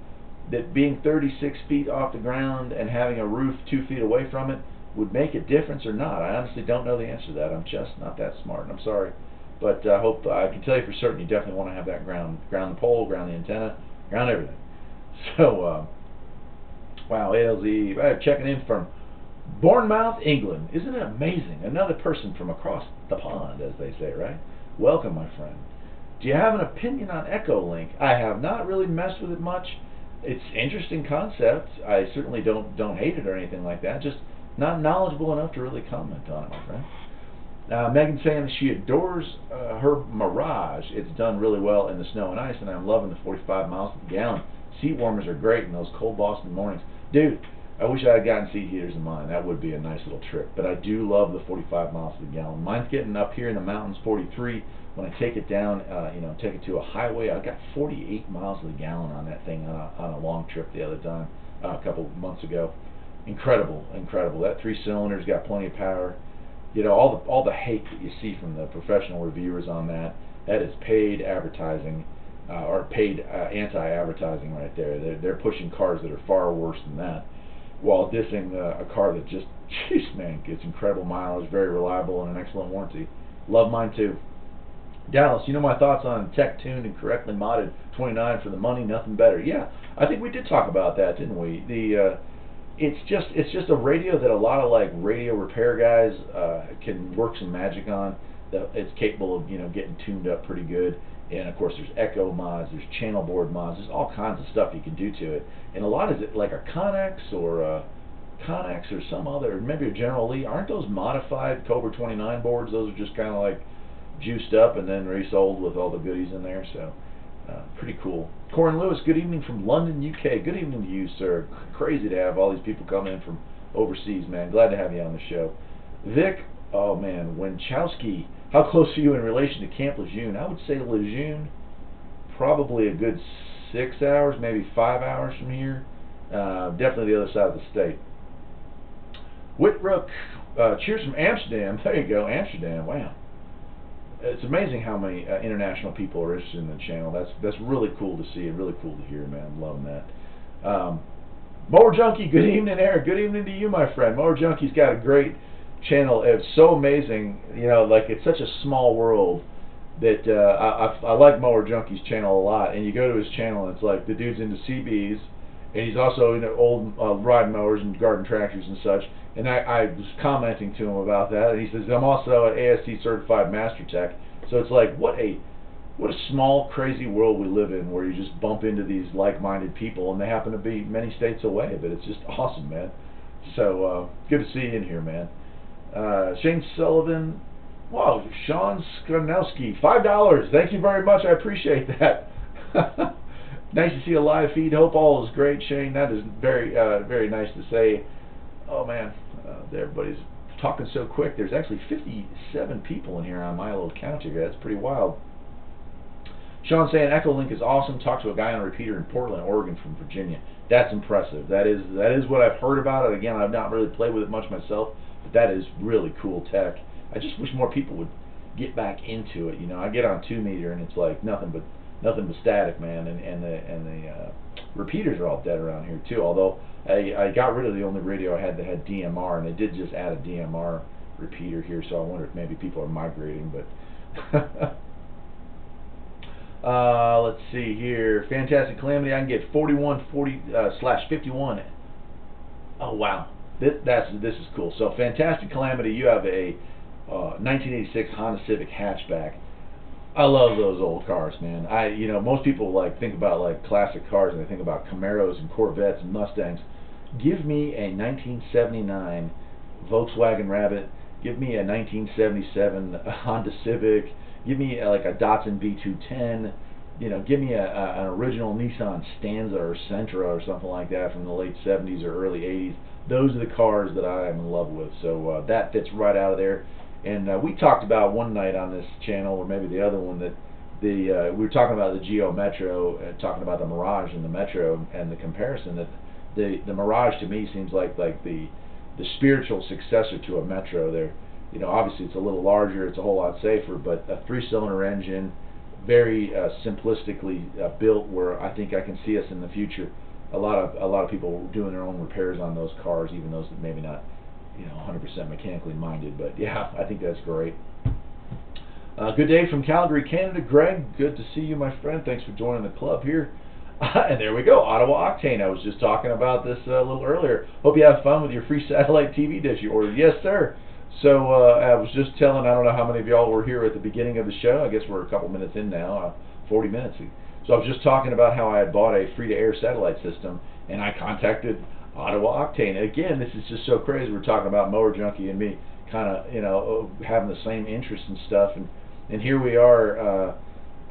that being 36 feet off the ground and having a roof 2 feet away from it would make a difference or not. I honestly don't know the answer to that. I'm just not that smart, and I'm sorry. But I hope I can tell you for certain you definitely want to have that ground the pole, ground the antenna, ground everything. So, wow, ALZ, checking in from Bournemouth, England. Isn't it amazing? Another person from across the pond, as they say, right? Welcome, my friend. Do you have an opinion on Echolink? I have not really messed with it much. It's an interesting concept. I certainly don't hate it or anything like that. Just not knowledgeable enough to really comment on it, my friend. Megan's saying she adores her Mirage. It's done really well in the snow and ice, and I'm loving the 45 miles to the gallon. Seat warmers are great in those cold Boston mornings. Dude, I wish I had gotten seat heaters in mine. That would be a nice little trick. But I do love the 45 miles to the gallon. Mine's getting up here in the mountains, 43. When I take it down, take it to a highway, I got 48 miles to the gallon on that thing on a long trip the other time, a couple of months ago. Incredible. That 3-cylinder's got plenty of power. You know, all the hate that you see from the professional reviewers on that is paid advertising, or paid anti-advertising right there. They're pushing cars that are far worse than that, while dissing a car that just, jeez man, gets incredible mileage, very reliable, and an excellent warranty. Love mine too. Dallas, you know my thoughts on tech-tuned and correctly modded 29 for the money, nothing better. Yeah, I think we did talk about that, didn't we? It's just a radio that a lot of like radio repair guys can work some magic on. That it's capable of getting tuned up pretty good. And of course there's echo mods, there's channel board mods, there's all kinds of stuff you can do to it. And a lot is it like a Connex or some other, maybe a General Lee. Aren't those modified Cobra 29 boards? Those are just kind of like juiced up and then resold with all the goodies in there. So pretty cool. Corin Lewis, good evening from London, UK. Good evening to you, sir. Crazy to have all these people come in from overseas, man. Glad to have you on the show. Vic, oh man, Wenchowski, how close are you in relation to Camp Lejeune? I would say Lejeune, probably a good 6 hours, maybe 5 hours from here. Definitely the other side of the state. Whitrook, cheers from Amsterdam. There you go, Amsterdam. Wow. It's amazing how many international people are interested in the channel. That's really cool to see and really cool to hear, man. I'm loving that. Mower Junkie, good evening, Eric. Good evening to you, my friend. Mower Junkie's got a great channel. It's so amazing, like it's such a small world that I like Mower Junkie's channel a lot. And you go to his channel and it's like the dude's into CBs, and he's also into old ride mowers and garden tractors and such. And I was commenting to him about that, and he says I'm also an AST certified master tech. So it's like what a small crazy world we live in, where you just bump into these like-minded people, and they happen to be many states away. But it's just awesome, man. So good to see you in here, man. Shane Sullivan, wow, Sean Skonowski, $5. Thank you very much. I appreciate that. Nice to see a live feed. Hope all is great, Shane. That is very very nice to say. Oh man, everybody's talking so quick. There's actually 57 people in here on my little count here. That's pretty wild. Sean saying Echolink is awesome. Talked to a guy on a repeater in Portland, Oregon from Virginia. That's impressive. That is what I've heard about it. Again, I've not really played with it much myself, but that is really cool tech. I just wish more people would get back into it. I get on 2-meter and it's like nothing but static, man. And the repeaters are all dead around here too. Although I got rid of the only radio I had that had DMR, and they did just add a DMR repeater here. So I wonder if maybe people are migrating, but. Let's see here. Fantastic Calamity. I can get 4140/51. Oh wow, this is cool. So Fantastic Calamity, you have a 1986 Honda Civic hatchback. I love those old cars, man. Most people think about like classic cars and they think about Camaros and Corvettes and Mustangs. Give me a 1979 Volkswagen Rabbit. Give me a 1977 Honda Civic. Give me like a Datsun V210. Give me an original Nissan Stanza or Sentra or something like that from the late 70s or early 80s. Those are the cars that I am in love with. So that fits right out of there. And we talked about one night on this channel, or maybe the other one, that we were talking about the Geo Metro, talking about the Mirage and the Metro, and the comparison that the Mirage to me seems like the spiritual successor to a Metro. There, obviously it's a little larger, it's a whole lot safer, but a 3-cylinder engine, very simplistically built, where I think I can see us in the future. A lot of people doing their own repairs on those cars, even those that maybe not 100% mechanically minded. But yeah, I think that's great. Good day from Calgary, Canada. Greg, good to see you, my friend. Thanks for joining the club here. And there we go, Ottawa Octane. I was just talking about this a little earlier. Hope you have fun with your free satellite TV dish you ordered. Yes, sir. So I was just telling, I don't know how many of y'all were here at the beginning of the show. I guess we're a couple minutes in now, 40 minutes. So I was just talking about how I had bought a free-to-air satellite system, and I contacted Ottawa Octane. And again, this is just so crazy. We're talking about Mower Junkie and me kind of, having the same interests and stuff. And here we are.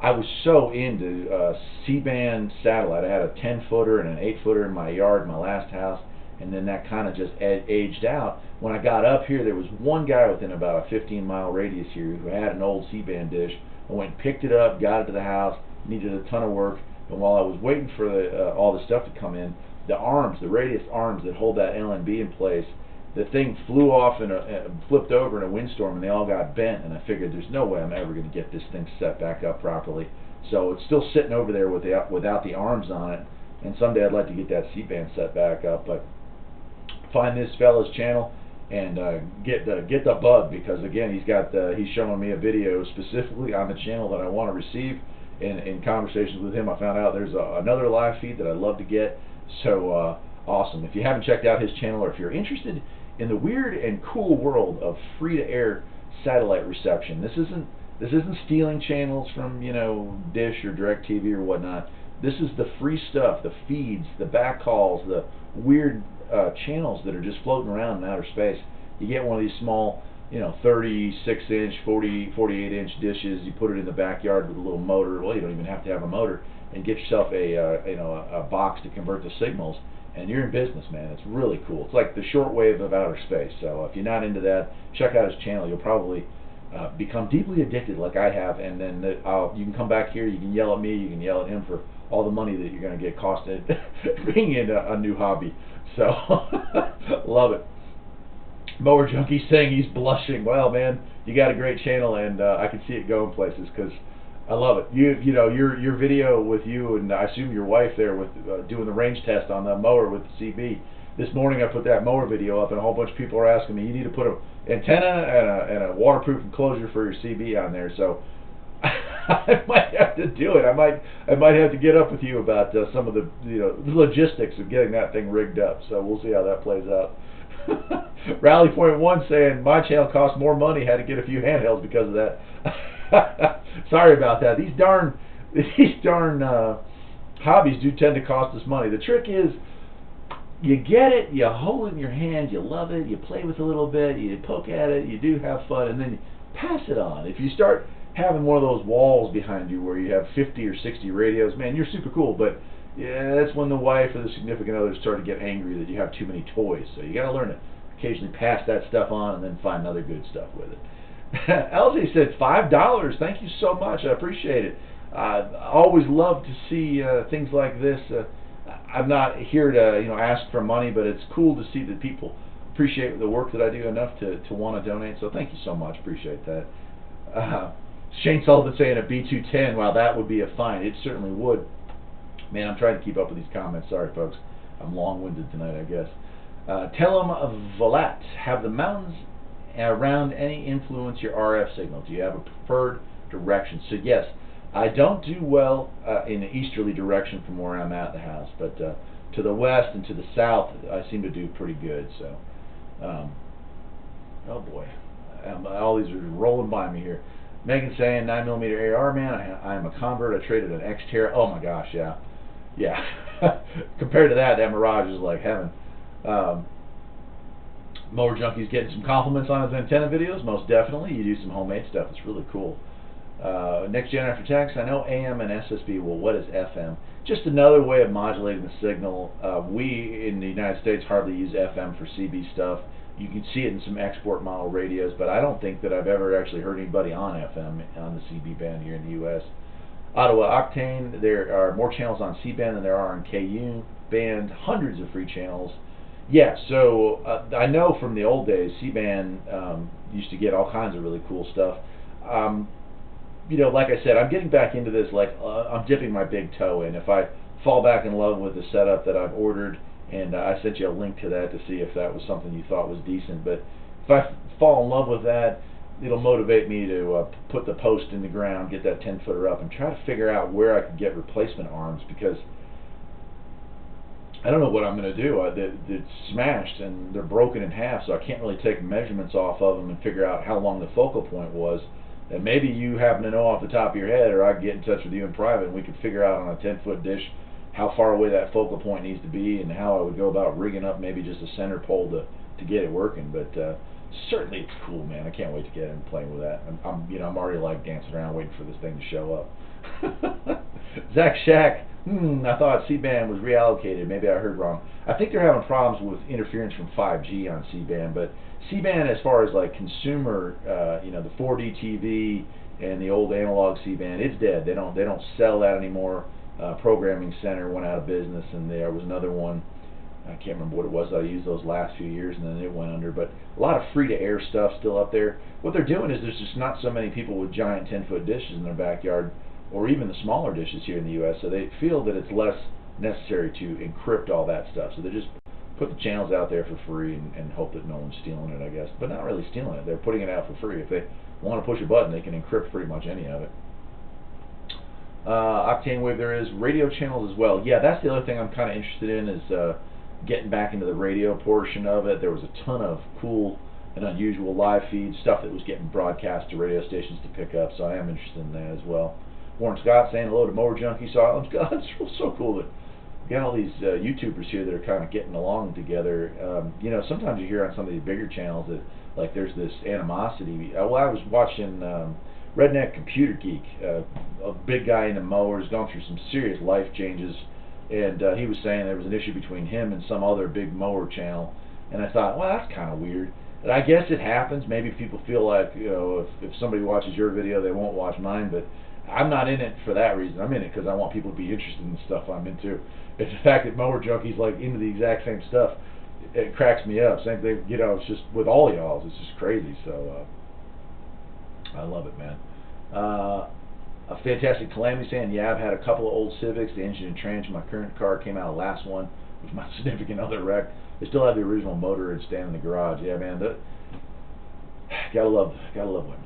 I was so into C-band satellite. I had a 10-footer and an 8-footer in my yard, my last house. And then that kind of just aged out. When I got up here, there was one guy within about a 15-mile radius here who had an old C-band dish. I went and picked it up, got it to the house, needed a ton of work. And while I was waiting for all the stuff to come in, the radius arms that hold that LNB in place, the thing flew off and flipped over in a windstorm, and they all got bent. And I figured there's no way I'm ever going to get this thing set back up properly. So it's still sitting over there without the arms on it. And someday I'd like to get that C-band set back up. But find this fella's channel. and get the bug, because again he's showing me a video specifically on the channel that I want to receive. In conversations with him, I found out there's another live feed that I'd love to get. So awesome! If you haven't checked out his channel, or if you're interested in the weird and cool world of free-to-air satellite reception, this isn't stealing channels from Dish or DirecTV or whatnot. This is the free stuff, the feeds, the backcalls, the weird channels that are just floating around in outer space. You get one of these small, 36-inch, 48-inch dishes. You put it in the backyard with a little motor. Well, you don't even have to have a motor, and get yourself a box to convert the signals, and you're in business, man. It's really cool. It's like the shortwave of outer space. So if you're not into that, check out his channel. You'll probably become deeply addicted like I have, and then you can come back here, you can yell at me, you can yell at him for all the money that you're going to get costed being in a new hobby. So love it. Mower Junkie saying he's blushing. Well, man, you got a great channel, and I can see it going places, because I love it. Your video with you and I assume your wife there with doing the range test on the mower with the CB. This morning I put that mower video up, and a whole bunch of people are asking me, you need to put an antenna and a waterproof enclosure for your CB on there. So I might have to do it. I might have to get up with you about some of the the logistics of getting that thing rigged up. So we'll see how that plays out. Rally Point 1 saying my channel cost more money, had to get a few handhelds because of that. Sorry about that. These darn hobbies do tend to cost us money. The trick is, you get it, you hold it in your hand, you love it, you play with it a little bit, you poke at it, you do have fun, and then you pass it on. If you start having one of those walls behind you where you have 50 or 60 radios, man, you're super cool, but yeah, that's when the wife or the significant other start to get angry that you have too many toys. So you got to learn to occasionally pass that stuff on, and then find other good stuff with it. Elsie said $5. Thank you so much. I appreciate it. I always love to see things like this. I'm not here to ask for money, but it's cool to see that people appreciate the work that I do enough to want to donate. So thank you so much. Appreciate that. Shane Sullivan saying a B210. Wow, that would be a find. It certainly would. Man, I'm trying to keep up with these comments. Sorry, folks. I'm long-winded tonight, I guess. Tell them Volat. Have the mountains around any influence your RF signal? Do you have a preferred direction? So yes, I don't do well in an easterly direction from where I'm at the house, but to the west and to the south, I seem to do pretty good. So, oh boy, all these are rolling by me here. Megan saying 9mm AR, man. I am a convert. I traded an Xterra. Oh my gosh, yeah. Compared to that Mirage is like heaven. Mower Junkie's getting some compliments on his antenna videos. Most definitely. You do some homemade stuff. It's really cool. Next Gen After Tax. I know AM and SSB. Well, what is FM? Just another way of modulating the signal. We in the United States hardly use FM for CB stuff. You can see it in some export model radios, but I don't think that I've ever actually heard anybody on FM on the CB band here in the U.S. Ottawa Octane, there are more channels on C-band than there are on KU band, hundreds of free channels. Yeah, so I know from the old days, C-band used to get all kinds of really cool stuff. Like I said, I'm getting back into this, like I'm dipping my big toe in. If I fall back in love with the setup that I've ordered, and I sent you a link to that to see if that was something you thought was decent, but if I fall in love with that, it'll motivate me to put the post in the ground, get that 10-footer up, and try to figure out where I can get replacement arms, because I don't know what I'm going to do. It's smashed and they're broken in half, so I can't really take measurements off of them and figure out how long the focal point was. And maybe you happen to know off the top of your head, or I can get in touch with you in private and we could figure out on a 10-foot dish how far away that focal point needs to be and how I would go about rigging up maybe just a center pole to get it working. But certainly it's cool, man. I can't wait to get in and playing with that. I'm already like dancing around waiting for this thing to show up. Zach Shack, I thought C-band was reallocated. Maybe I heard wrong. I think they're having problems with interference from 5G on C-band, but C-band, as far as like consumer, the 4D TV and the old analog C-band, it's dead. They don't sell that anymore. Programming Center went out of business, and there was another one. I can't remember what it was that I used those last few years, and then it went under. But a lot of free-to-air stuff still up there. What they're doing is there's just not so many people with giant 10-foot dishes in their backyard, or even the smaller dishes here in the U.S., so they feel that it's less necessary to encrypt all that stuff. So they're just put the channels out there for free and hope that no one's stealing it, I guess. But not really stealing it. They're putting it out for free. If they want to push a button, they can encrypt pretty much any of it. Octane Wave, there is radio channels as well. Yeah, that's the other thing I'm kind of interested in is getting back into the radio portion of it. There was a ton of cool and unusual live feed stuff that was getting broadcast to radio stations to pick up, so I am interested in that as well. Warren Scott saying hello to Mower Junkie Silence. God, it's so cool that you got all these YouTubers here that are kind of getting along together. You know, sometimes you hear on some of these bigger channels that like there's this animosity. Well, I was watching Redneck Computer Geek, a big guy into mowers, gone through some serious life changes, and he was saying there was an issue between him and some other big mower channel, and I thought, well, that's kind of weird. And I guess it happens. Maybe people feel like, you know, if somebody watches your video, they won't watch mine, but I'm not in it for that reason. I'm in it because I want people to be interested in the stuff I'm into. It's the fact that Mower Junkie's like into the exact same stuff. It cracks me up. Same thing, you know, it's just with all y'all, it's just crazy. So I love it, man. A Fantastic Calamity saying, yeah, I've had a couple of old Civics. The engine and transmission, my current car came out of the last one, which my significant other wrecked. They still have the original motor and stand in the garage. Yeah, man, gotta love women.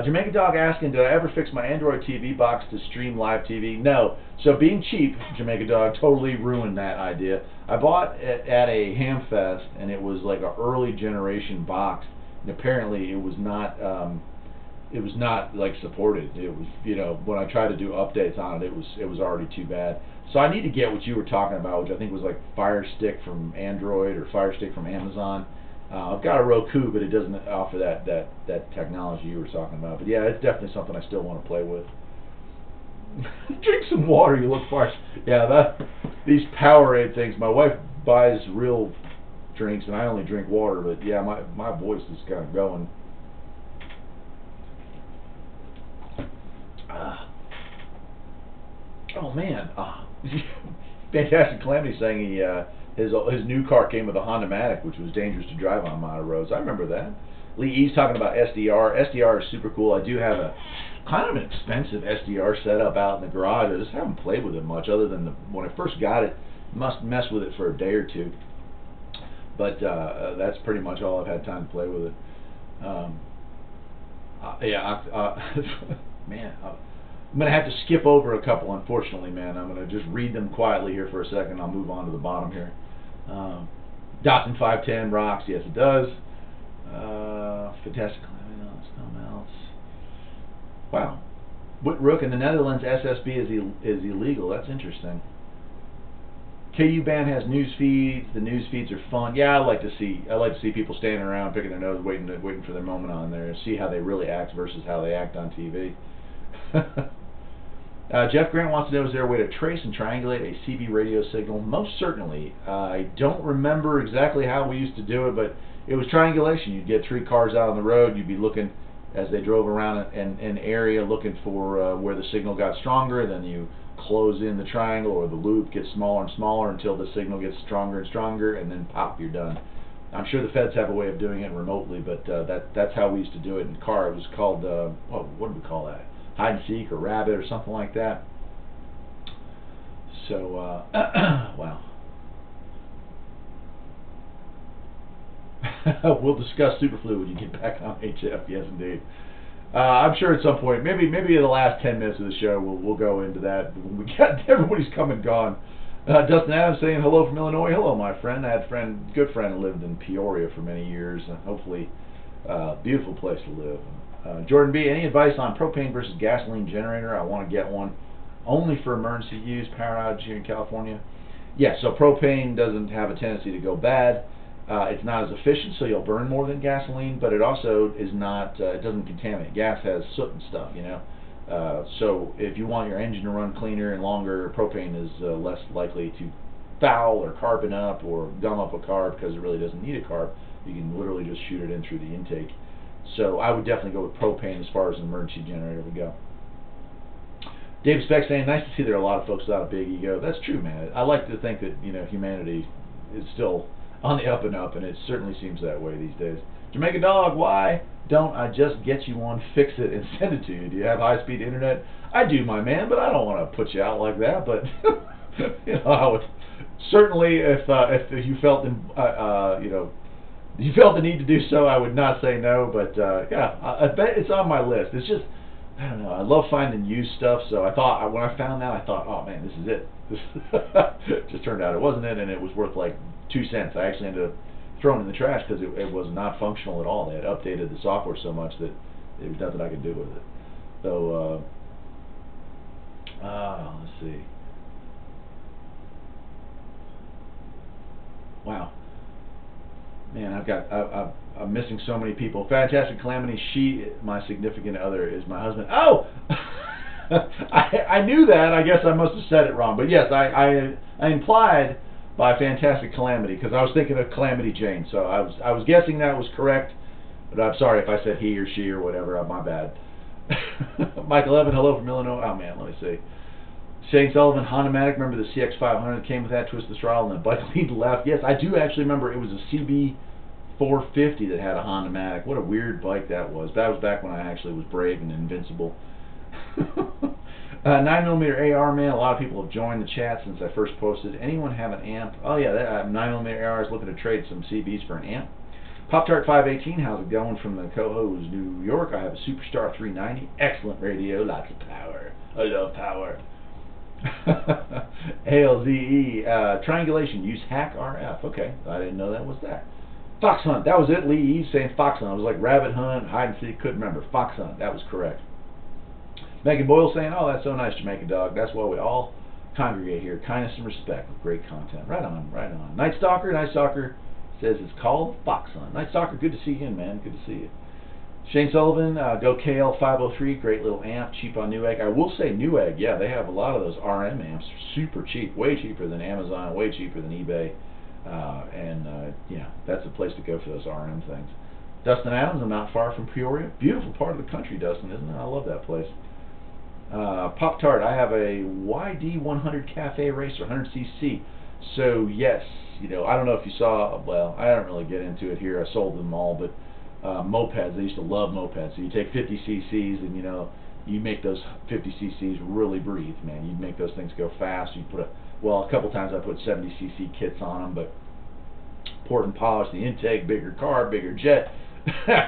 Jamaican Dog asking, did I ever fix my Android TV box to stream live TV? No. So being cheap, Jamaican Dog, totally ruined that idea. I bought it at a ham fest, and it was like an early generation box, and apparently it was not like supported. It was, you know, when I tried to do updates on it, it was already too bad. So I need to get what you were talking about, which I think was like Fire Stick from Android or Fire Stick from Amazon. I've got a Roku, but it doesn't offer that technology you were talking about. But yeah, it's definitely something I still want to play with. Drink some water, you look parched. Yeah, these Powerade things. My wife buys real drinks, and I only drink water. But yeah, my voice is kind of going. Oh man, Fantastic Calamity saying he his new car came with a Honda Matic, which was dangerous to drive on mountain roads. I remember that. Lee E's talking about SDR. SDR is super cool. I do have a kind of an expensive SDR setup out in the garage. I just haven't played with it much, other than when I first got it. Must mess with it for a day or two. But that's pretty much all I've had time to play with it. Man, I'm going to have to skip over a couple, unfortunately, man. I'm going to just read them quietly here for a second. I'll move on to the bottom here. Dotson 510 rocks. Yes, it does. Fantastic. Something else. Wow. Whitrook in the Netherlands, SSB is illegal. That's interesting. KU Band has news feeds. The news feeds are fun. Yeah, I like to see people standing around picking their nose, waiting for their moment on there, and see how they really act versus how they act on TV. Jeff Grant wants to know, is there a way to trace and triangulate a CB radio signal? Most certainly. I don't remember exactly how we used to do it, but it was triangulation. You'd get 3 cars out on the road. You'd be looking, as they drove around an area, looking for where the signal got stronger. Then you close in the triangle, or the loop gets smaller and smaller until the signal gets stronger and stronger, and then pop, you're done. I'm sure the feds have a way of doing it remotely, but that's how we used to do it in the car. It was called, what do we call that? Hide and seek or rabbit or something like that. So, wow. We'll discuss Superflu when you get back on HF. Yes, indeed. I'm sure at some point, maybe in the last 10 minutes of the show, we'll go into that. When we got everybody's come and gone. Dustin Adams saying hello from Illinois. Hello, my friend. I had a good friend who lived in Peoria for many years. Hopefully, beautiful place to live. Jordan B, any advice on propane versus gasoline generator? I want to get one only for emergency use, power outage here in California. Yeah, so propane doesn't have a tendency to go bad. It's not as efficient, so you'll burn more than gasoline, but it also is not, it doesn't contaminate. Gas has soot and stuff, you know. So if you want your engine to run cleaner and longer, propane is less likely to foul or carbon up or gum up a carb, because it really doesn't need a carb. You can literally just shoot it in through the intake. So I would definitely go with propane as far as an emergency generator would go. Dave Speck saying, nice to see there are a lot of folks without a big ego. That's true, man. I like to think that, you know, humanity is still on the up and up, and it certainly seems that way these days. Jamaican Dog, why don't I just get you one, fix it, and send it to you? Do you have high-speed internet? I do, my man, but I don't want to put you out like that. But you know, Certainly, if you felt you know, you felt the need to do so, I would not say no. But yeah, I bet it's on my list. It's just, I don't know. I love finding used stuff. So I thought, when I found that, I thought, oh man, this is it. This just turned out it wasn't it, and it was worth like 2 cents. I actually ended up throwing it in the trash because it was not functional at all. They had updated the software so much that there was nothing I could do with it. So let's see. Wow. Man, I'm missing so many people. Fantastic Calamity, my significant other, is my husband. Oh! I knew that. I guess I must have said it wrong. But yes, I implied by Fantastic Calamity because I was thinking of Calamity Jane. So I was guessing that was correct. But I'm sorry if I said he or she or whatever. My bad. Michael Evan, hello from Illinois. Oh man, let me see. Shane Sullivan, Honda-Matic, remember the CX500 that came with that, twist the throttle, and the bike lead left? Yes, I do actually remember it was a CB450 that had a Honda-Matic. What a weird bike that was. That was back when I actually was brave and invincible. 9mm AR, man, a lot of people have joined the chat since I first posted. Anyone have an amp? Oh yeah, that 9mm AR is looking to trade some CBs for an amp. Pop-Tart 518, how's it going from the Cohoes, New York? I have a Superstar 390, excellent radio, lots of power. I love power. ALZE, triangulation, use hack RF. Okay, I didn't know that was that. Fox Hunt, that was it. Lee Eve saying Fox Hunt. I was like Rabbit Hunt, hide and seek, couldn't remember. Fox Hunt, that was correct. Megan Boyle saying, oh, that's so nice, Jamaica Dog. That's why we all congregate here. Kindness and respect with great content. Right on, right on. Night Stalker says it's called Fox Hunt. Night Stalker, good to see you in, man. Good to see you. Shane Sullivan, go KL503, great little amp, cheap on Newegg. I will say Newegg, yeah, they have a lot of those RM amps, super cheap, way cheaper than Amazon, way cheaper than eBay, yeah, that's the place to go for those RM things. Dustin Adams, I'm not far from Peoria. Beautiful part of the country, Dustin, isn't it? I love that place. Pop-Tart, I have a YD100 Cafe Racer, 100cc, so yes, you know, I don't know if you saw, well, I don't really get into it here, I sold them all, but mopeds, they used to love mopeds. So you take 50 cc's and, you know, you make those 50 cc's really breathe, man. You'd make those things go fast. You put a couple times I put 70 cc kits on them, but port and polish, the intake, bigger car, bigger jet,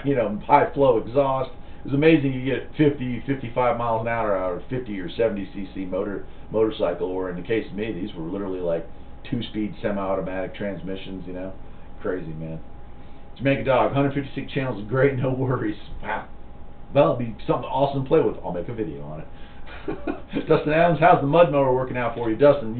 you know, high flow exhaust. It was amazing. You get 50, 55 miles an hour out of 50 or 70 cc motorcycle, or in the case of me, these were literally like 2-speed semi-automatic transmissions, you know. Crazy, man. Jamaica Dog, 156 channels is great, no worries. Wow. Well, it'll be something awesome to play with. I'll make a video on it. Dustin Adams, how's the mud mower working out for you? Dustin,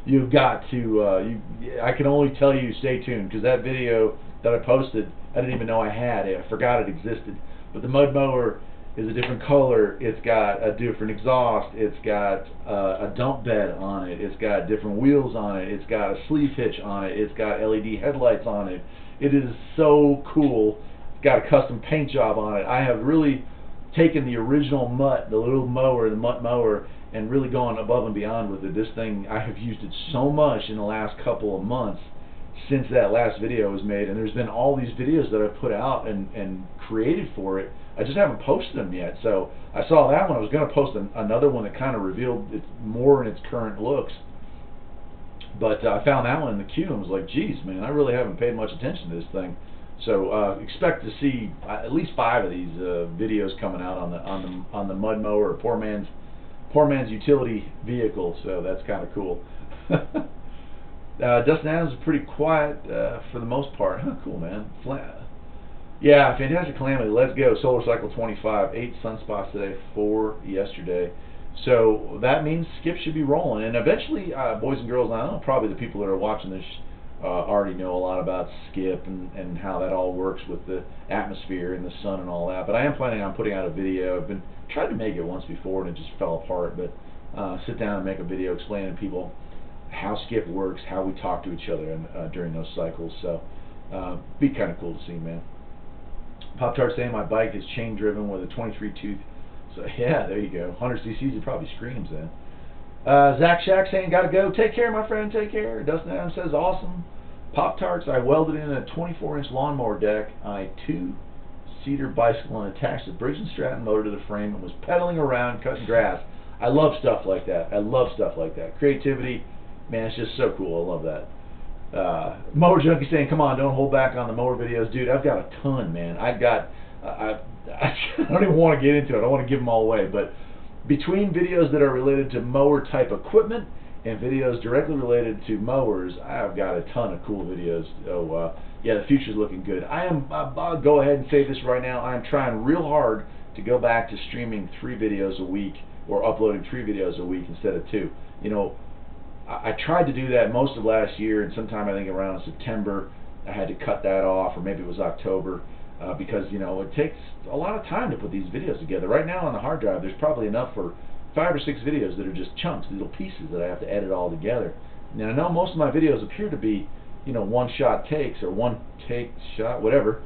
you've got to, I can only tell you stay tuned, because that video that I posted, I didn't even know I had it. I forgot it existed. But the mud mower is a different color. It's got a different exhaust. It's got a dump bed on it. It's got different wheels on it. It's got a sleeve hitch on it. It's got LED headlights on it. It is so cool. It's got a custom paint job on it. I have really taken the original Mutt, the little mower, the Mutt mower, and really gone above and beyond with it. This thing, I have used it so much in the last couple of months since that last video was made, and there's been all these videos that I've put out and created for it. I just haven't posted them yet. So I saw that one. I was going to post another one that kind of revealed it more in its current looks. But I found that one in the queue and was like, geez, man, I really haven't paid much attention to this thing. So expect to see at least 5 of these videos coming out on the mud mower, or poor man's utility vehicle. So that's kind of cool. Dustin Adams is pretty quiet for the most part. Huh, cool, man. Yeah, Fantastic Calamity. Let's go. Solar Cycle 25. 8 sunspots today, 4 yesterday. So that means Skip should be rolling, and eventually, boys and girls, I know probably the people that are watching this already know a lot about Skip and how that all works with the atmosphere and the sun and all that. But I am planning on putting out a video. I've been tried to make it once before and it just fell apart. But sit down and make a video explaining to people how Skip works, how we talk to each other during those cycles. So be kind of cool to see, man. Pop Tart saying my bike is chain driven with a 23 tooth. So yeah, there you go. 100 cc's, it probably screams then. Zach Shack saying, gotta go. Take care, my friend. Take care. Dustin Adams says, awesome. Pop Tarts, I welded in a 24-inch lawnmower deck on a 2-seater bicycle and attached a Briggs & Stratton motor to the frame and was pedaling around cutting grass. I love stuff like that. I love stuff like that. Creativity Man, it's just so cool. I love that. Mower Junkie saying, come on, don't hold back on the mower videos. Dude, I've got a ton, man. I don't even want to get into it. I don't want to give them all away. But between videos that are related to mower type equipment and videos directly related to mowers, I've got a ton of cool videos. So, yeah, the future's looking good. I'll go ahead and say this right now. I am trying real hard to go back to streaming 3 videos a week, or uploading 3 videos a week instead of 2. You know, I tried to do that most of last year, and sometime I think around September I had to cut that off, or maybe it was October, because, you know, it takes a lot of time to put these videos together. Right now on the hard drive there's probably enough for 5 or 6 videos that are just chunks, little pieces that I have to edit all together. Now I know most of my videos appear to be, you know, one-shot takes, or one-take shot, whatever,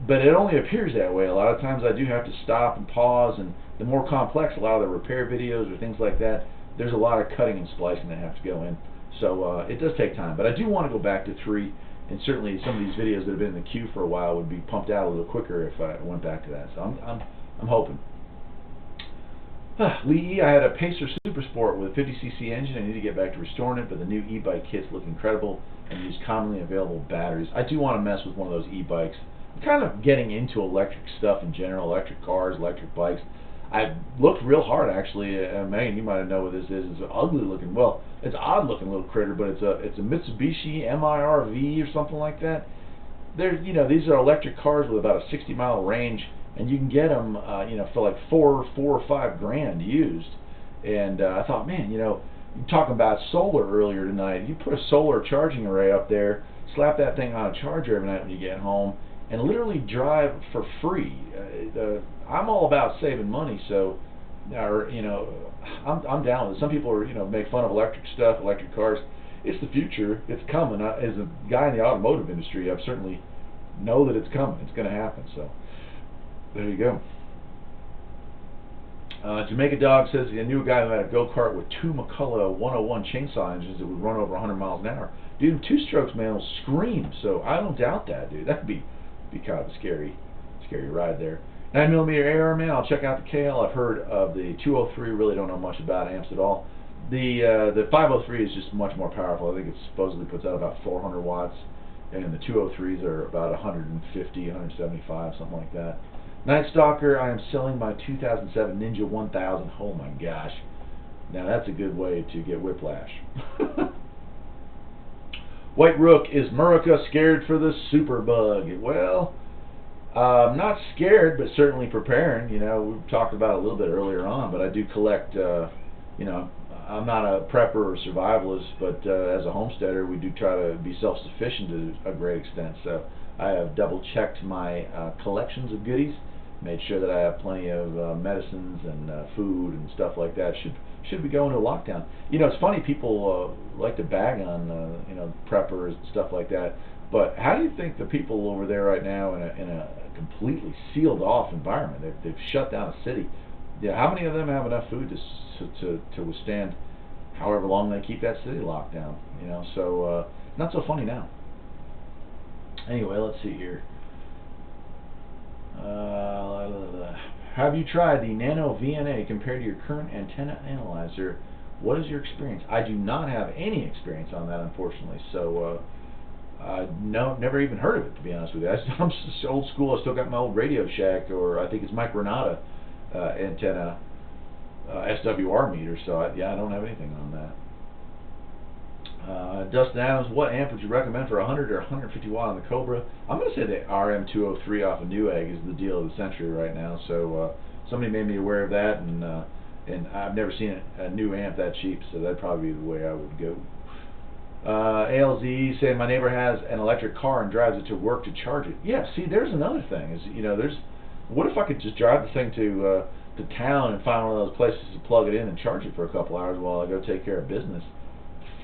but it only appears that way. A lot of times I do have to stop and pause, and the more complex, a lot of the repair videos or things like that, there's a lot of cutting and splicing that have to go in. So it does take time, but I do want to go back to 3, and certainly some of these videos that have been in the queue for a while would be pumped out a little quicker if I went back to that. So I'm hoping. Lee, I had a Pacer Super Sport with a 50cc engine. I need to get back to restoring it, but the new e-bike kits look incredible and use commonly available batteries. I do want to mess with one of those e-bikes. I'm kind of getting into electric stuff in general, electric cars, electric bikes. I looked real hard, actually. Megan, you might know what this is. It's an ugly looking, well, it's an odd looking little critter, but it's a Mitsubishi MIRV or something like that. You know, these are electric cars with about a 60-mile range, and you can get them, you know, for like $4 or $5 grand used. And I thought, man, you know, you're talking about solar earlier tonight. You put a solar charging array up there, slap that thing on a charger every night when you get home, and literally drive for free. I'm all about saving money, so, you know, I'm down with it. Some people are, you know, make fun of electric stuff, electric cars. It's the future. It's coming. As a guy in the automotive industry, I certainly know that it's coming. It's going to happen. So there you go. Jamaica Dog says he knew a guy who had a go-kart with 2 McCullough 101 chainsaw engines that would run over 100 miles an hour. Dude, 2-strokes, man, will scream. So I don't doubt that, dude. That'd be kind of a scary ride there. 9mm AR, man, I'll check out the KL. I've heard of the 203, really don't know much about amps at all. The 503 is just much more powerful. I think it supposedly puts out about 400 watts, and the 203s are about 150, 175, something like that. Night Stalker, I am selling my 2007 Ninja 1000. Oh my gosh. Now that's a good way to get whiplash. White Rook, is Murica scared for the superbug? Well, I'm not scared, but certainly preparing. You know, we talked about it a little bit earlier on, but I do collect, you know, I'm not a prepper or survivalist, but as a homesteader, we do try to be self-sufficient to a great extent. So I have double-checked my collections of goodies, made sure that I have plenty of medicines and food and stuff like that. Should we go into a lockdown? You know, it's funny, people like to bag on you know, preppers and stuff like that, but how do you think the people over there right now in a completely sealed off environment, they've shut down a city, yeah, how many of them have enough food to withstand however long they keep that city locked down? You know, so not so funny now. Anyway, let's see here. Have you tried the Nano VNA compared to your current antenna analyzer? What is your experience? I do not have any experience on that, unfortunately. So, no, never even heard of it, to be honest with you. I'm so old school. I still got my old Radio Shack, or I think it's Micronauta antenna SWR meter. So, yeah, I don't have anything on that. Dustin Adams, what amp would you recommend for 100 or 150 watt on the Cobra? I'm going to say the RM203 off of Newegg is the deal of the century right now. So somebody made me aware of that, and I've never seen a new amp that cheap, so that'd probably be the way I would go. ALZ saying my neighbor has an electric car and drives it to work to charge it. Yeah, see, there's another thing. Is, you know, what if I could just drive the thing to town and find one of those places to plug it in and charge it for a couple hours while I go take care of business? A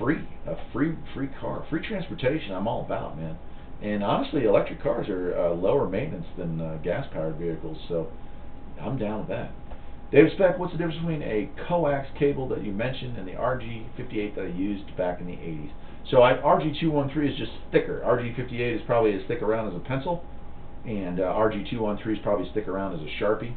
free car, free transportation. I'm all about, man. And honestly, electric cars are lower maintenance than gas-powered vehicles, so I'm down with that. David Speck, what's the difference between a coax cable that you mentioned and the RG58 that I used back in the 80s? So RG213 is just thicker. RG58 is probably as thick around as a pencil, and RG213 is probably as thick around as a Sharpie.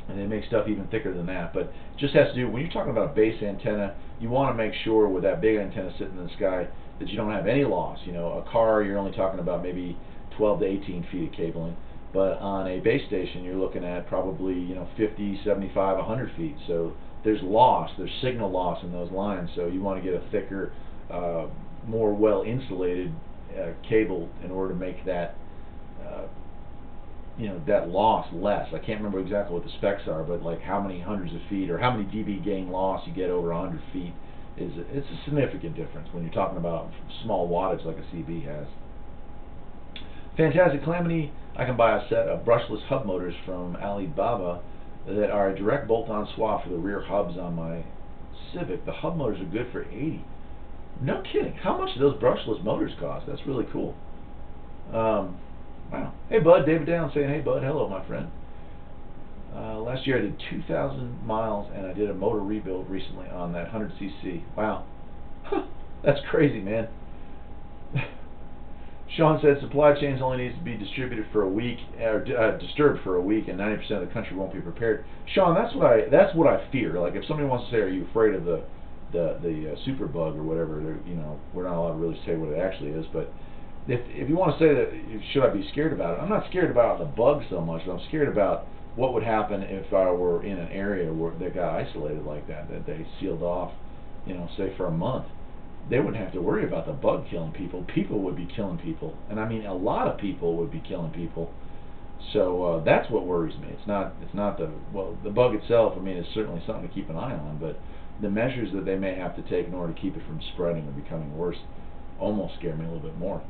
and they make stuff even thicker than that. But it just has to do, when you're talking about a base antenna, you want to make sure with that big antenna sitting in the sky that you don't have any loss. You know, a car, you're only talking about maybe 12 to 18 feet of cabling, but on a base station you're looking at probably, you know, 50, 75, 100 feet. So there's loss, there's signal loss in those lines, so you want to get a thicker, more well insulated cable in order to make that you know, that loss less. I can't remember exactly what the specs are, but like how many hundreds of feet or how many dB gain loss you get over 100 feet it's a significant difference when you're talking about small wattage like a CB has. Fantastic Calamity, I can buy a set of brushless hub motors from Alibaba that are a direct bolt-on swap for the rear hubs on my Civic. The hub motors are good for $80. No kidding. How much do those brushless motors cost? That's really cool. Wow. Hey Bud, David Down saying, hey Bud, hello my friend. Last year I did 2,000 miles and I did a motor rebuild recently on that 100cc. Wow. Huh. That's crazy, man. Sean said supply chains only needs to be distributed for a week, or disturbed for a week, and 90% of the country won't be prepared. Sean, that's what I fear. Like if somebody wants to say, are you afraid of the super bug or whatever? You know, we're not allowed to really say what it actually is, but if you want to say that, should I be scared about it? I'm not scared about the bug so much, but I'm scared about what would happen if I were in an area where they got isolated like that they sealed off, you know, say for a month. They wouldn't have to worry about the bug killing people. People would be killing people, and I mean a lot of people would be killing people. So that's what worries me. It's not the bug itself. I mean, it's certainly something to keep an eye on, but the measures that they may have to take in order to keep it from spreading or becoming worse almost scare me a little bit more.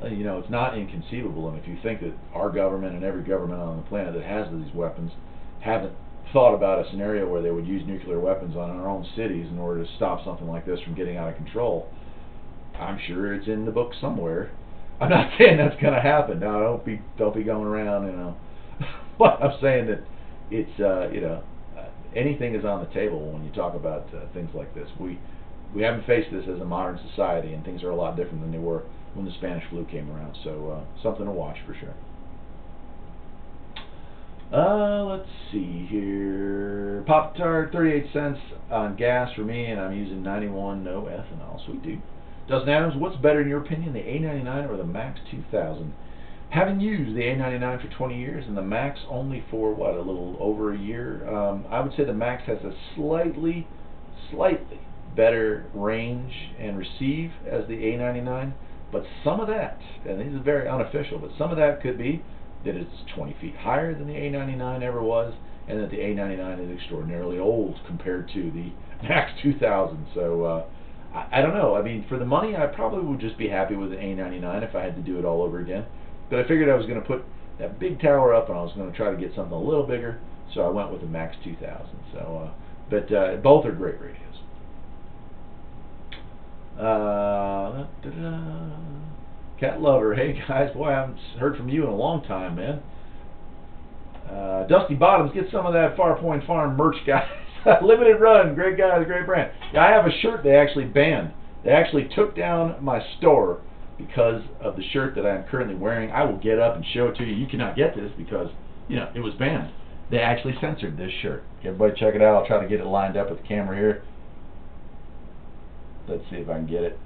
You know, it's not inconceivable, and if you think that our government and every government on the planet that has these weapons haven't thought about a scenario where they would use nuclear weapons on our own cities in order to stop something like this from getting out of control, I'm sure it's in the book somewhere. I'm not saying that's going to happen. No, don't be going around, you know. But I'm saying that it's you know, anything is on the table when you talk about things like this. We haven't faced this as a modern society, and things are a lot different than they were when the Spanish flu came around. So something to watch for sure. Let's see here. Pop-Tart, 38 cents on gas for me, and I'm using 91, no ethanol. Sweet dude. Dustin Adams, what's better in your opinion, the A99 or the Max 2000? Having used the A99 for 20 years and the Max only for, what, a little over a year, I would say the Max has a slightly better range and receive as the A99, but some of that, and this is very unofficial, but some of that could be that it's 20 feet higher than the A99 ever was, and that the A99 is extraordinarily old compared to the Max 2000. So I don't know. I mean, for the money, I probably would just be happy with the A99 if I had to do it all over again. But I figured I was going to put that big tower up, and I was going to try to get something a little bigger, so I went with the Max 2000. So, but both are great radios. Cat Lover, hey guys, boy, I haven't heard from you in a long time, man. Dusty Bottoms, get some of that Farpoint Farm merch, guys. Limited run, great guys, great brand. Yeah, I have a shirt they actually banned. They actually took down my store because of the shirt that I'm currently wearing. I will get up and show it to you. You cannot get this because, you know, it was banned. They actually censored this shirt. Everybody check it out. I'll try to get it lined up with the camera here. Let's see if I can get it.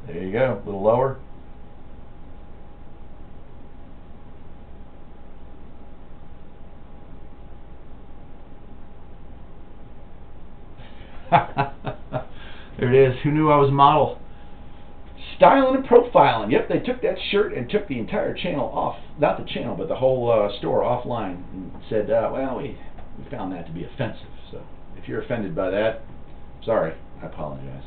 There you go, a little lower. There it is. Who knew I was a model? Styling and profiling. Yep, they took that shirt and took the entire channel off. Not the channel, but the whole store offline, and said, well, we found that to be offensive. So if you're offended by that, sorry, I apologize.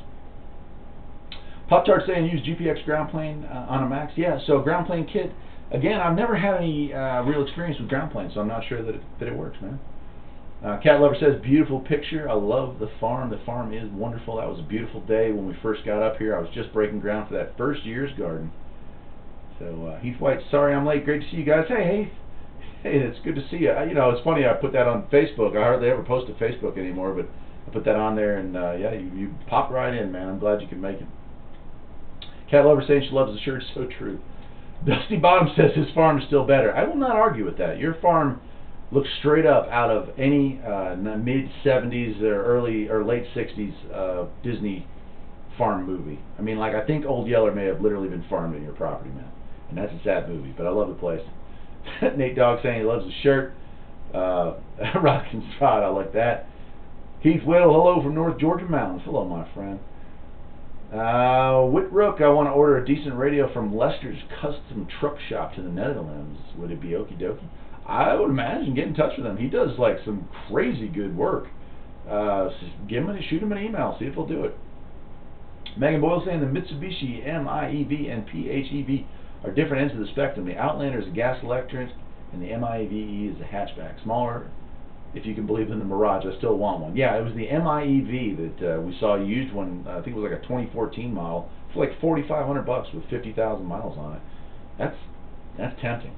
Pop-Tart saying use GPX ground plane on a Max. Yeah, so ground plane kit. Again, I've never had any real experience with ground planes, so I'm not sure that it works, man. Cat Lover says beautiful picture. I love the farm. The farm is wonderful. That was a beautiful day when we first got up here. I was just breaking ground for that first year's garden. So Heath White, sorry I'm late. Great to see you guys. Hey, it's good to see you. You know, it's funny. I put that on Facebook. I hardly ever post to Facebook anymore, but I put that on there, and yeah, you popped right in, man. I'm glad you could make it. Cat Lover saying she loves the shirt. So true. Dusty Bottom says his farm is still better. I will not argue with that. Your farm looks straight up out of any mid 70s or early or late 60s Disney farm movie. I mean, like, I think Old Yeller may have literally been farmed in your property, man. And that's a sad movie, but I love the place. Nate Dogg saying he loves the shirt. Rockin' Strad, I like that. Heath Whittle, hello from North Georgia Mountains. Hello, my friend. Whitrook, I want to order a decent radio from Lester's Custom Truck Shop to the Netherlands. Would it be okie dokie? I would imagine. Get in touch with him. He does like some crazy good work. Shoot him an email. See if he'll do it. Megan Boyle saying the Mitsubishi MIEV and PHEV are different ends of the spectrum. The Outlander is a gas electric, and the MIEVE is a hatchback. Smaller, if you can believe in the Mirage. I still want one. Yeah, it was the MIEV that we saw used one. I think it was like a 2014 model for like $4,500 with 50,000 miles on it. That's tempting.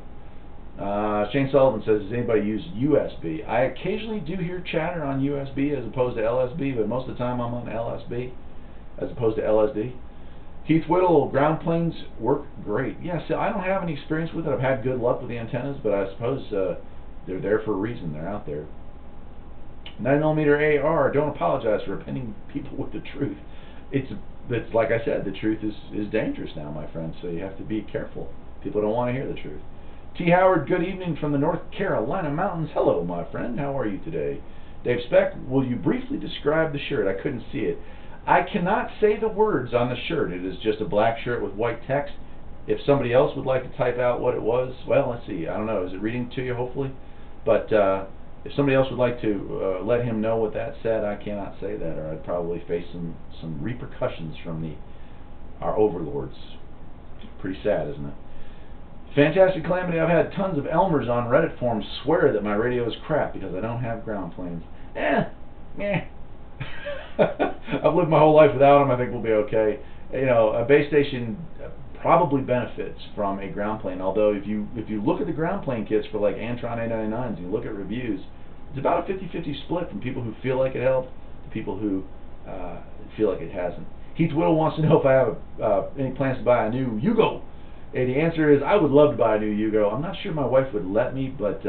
Shane Sullivan says, does anybody use USB? I occasionally do hear chatter on USB as opposed to LSB, but most of the time I'm on LSB as opposed to LSD. Keith Whittle, ground planes work great. Yeah, so I don't have any experience with it. I've had good luck with the antennas, but I suppose they're there for a reason. They're out there. 9mm AR, don't apologize for offending people with the truth. It's like I said, the truth is dangerous now, my friend, so you have to be careful. People don't want to hear the truth. T. Howard, good evening from the North Carolina mountains. Hello, my friend. How are you today? Dave Speck, will you briefly describe the shirt? I couldn't see it. I cannot say the words on the shirt. It is just a black shirt with white text. If somebody else would like to type out what it was, well, let's see. I don't know. Is it reading to you, hopefully? But if somebody else would like to let him know what that said, I cannot say that, or I'd probably face some repercussions from our overlords. Pretty sad, isn't it? Fantastic Calamity, I've had tons of Elmers on Reddit forums swear that my radio is crap because I don't have ground planes. I've lived my whole life without them. I think we'll be okay. You know, a base station probably benefits from a ground plane, although if you look at the ground plane kits for like Antron 899s and you look at reviews, it's about a 50-50 split from people who feel like it helped to people who feel like it hasn't. Heath Whittle wants to know if I have any plans to buy a new Yugo. And the answer is I would love to buy a new Yugo. I'm not sure my wife would let me, but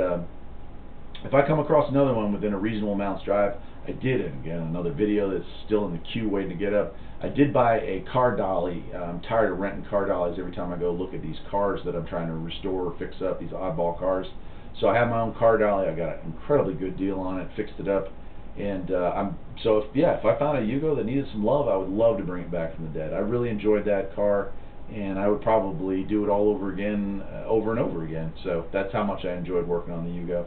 if I come across another one within a reasonable amount's drive, I did. And again, another video that's still in the queue waiting to get up. I did buy a car dolly. I'm tired of renting car dollies every time I go look at these cars that I'm trying to restore or fix up, these oddball cars. So I have my own car dolly. I got an incredibly good deal on it, fixed it up. And if I found a Yugo that needed some love, I would love to bring it back from the dead. I really enjoyed that car, and I would probably do it all over again, over and over again. So that's how much I enjoyed working on the Yugo.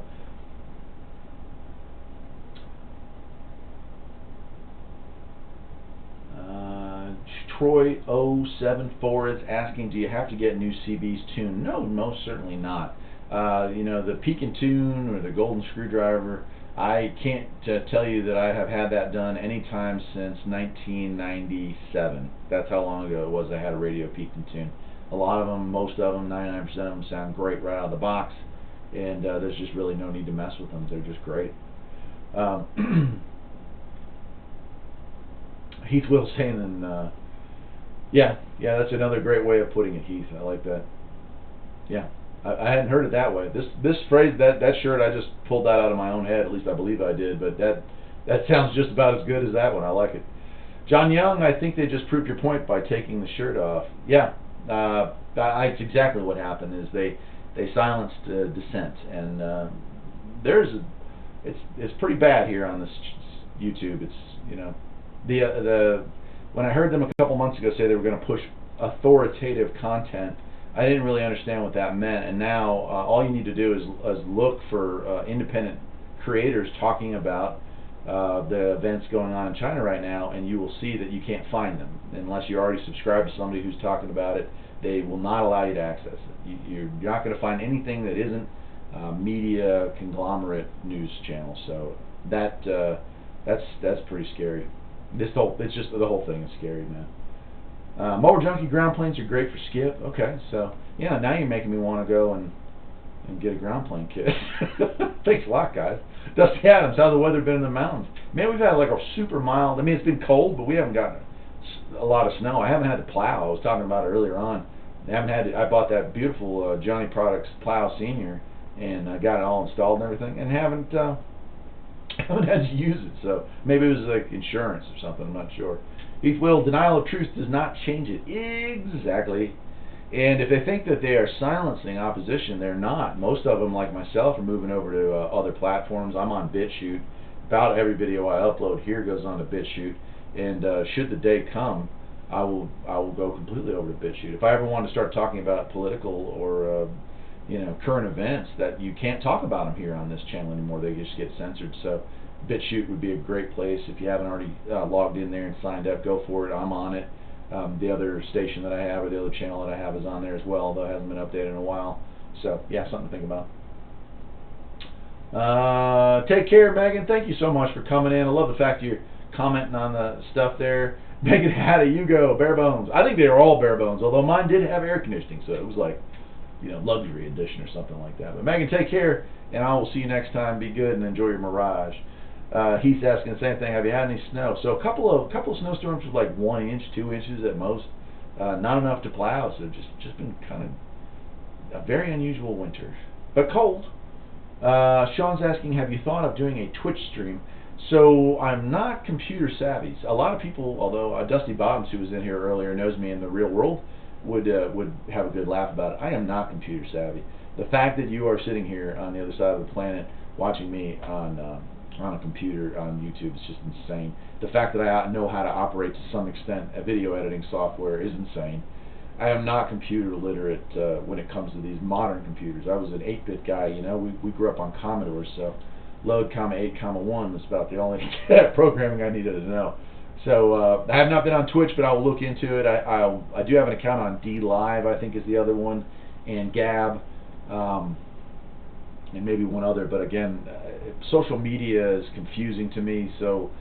Troy 074 is asking, do you have to get new CBs tuned? No, most certainly not. You know, the Peak and Tune or the Golden Screwdriver, I can't tell you that I have had that done any time since 1997. That's how long ago it was I had a radio Peak and Tune. A lot of them, most of them, 99% of them sound great right out of the box, and there's just really no need to mess with them. They're just great. Heath Will saying, and yeah, that's another great way of putting it, Heath. I like that. Yeah, I hadn't heard it that way. This phrase, that shirt, I just pulled that out of my own head. At least I believe I did. But that sounds just about as good as that one. I like it. John Young, I think they just proved your point by taking the shirt off. Yeah, that's exactly what happened. Is they silenced dissent, and it's pretty bad here on this YouTube. It's, you know, when I heard them a couple months ago say they were going to push authoritative content, I didn't really understand what that meant, and now all you need to do is look for independent creators talking about the events going on in China right now, and you will see that you can't find them unless you're already subscribed to somebody who's talking about it. They will not allow you to access it. You're not going to find anything that isn't media conglomerate news channel. So that's pretty scary. It's just the whole thing is scary, man. Mower Junkie ground planes are great for skip. Okay, so yeah, now you're making me want to go and get a ground plane kit. Thanks a lot, guys. Dusty Adams, how's the weather been in the mountains? Man, we've had like a super mild. I mean, it's been cold, but we haven't gotten a lot of snow. I haven't had to plow. I was talking about it earlier on. I bought that beautiful Johnny Products plow senior, and I got it all installed and everything, and haven't had to use it. So maybe it was like insurance or something. I'm not sure. Heath Will, denial of truth does not change it. Exactly. And if they think that they are silencing opposition, they're not. Most of them, like myself, are moving over to other platforms. I'm on BitChute. About every video I upload here goes on to BitChute. And should the day come, I will go completely over to BitChute. If I ever want to start talking about political or current events, that you can't talk about them here on this channel anymore. They just get censored. So BitChute would be a great place. If you haven't already logged in there and signed up, go for it. I'm on it. The other station that I have, or the other channel that I have, is on there as well, though it hasn't been updated in a while. So yeah, something to think about. Take care, Megan. Thank you so much for coming in. I love the fact you're commenting on the stuff there. Megan, how do you go? Bare bones. I think they were all bare bones, although mine did have air conditioning, so it was like, luxury edition or something like that. But Megan, take care, and I will see you next time. Be good and enjoy your Mirage. He's asking the same thing. Have you had any snow? So a couple of snowstorms with like 1 inch, 2 inches at most. Not enough to plow, so just been kind of a very unusual winter, but cold. Sean's asking, have you thought of doing a Twitch stream? So I'm not computer savvy. A lot of people, although Dusty Bottoms, who was in here earlier, knows me in the real world, would have a good laugh about it. I am not computer savvy. The fact that you are sitting here on the other side of the planet watching me on a computer on YouTube is just insane. The fact that I know how to operate to some extent a video editing software is insane. I am not computer literate when it comes to these modern computers. I was an 8-bit guy, we grew up on Commodore, so load, 8, 1 was about the only programming I needed to know. So I have not been on Twitch, but I will look into it. I do have an account on DLive, I think is the other one, and Gab, and maybe one other. But again, social media is confusing to me. So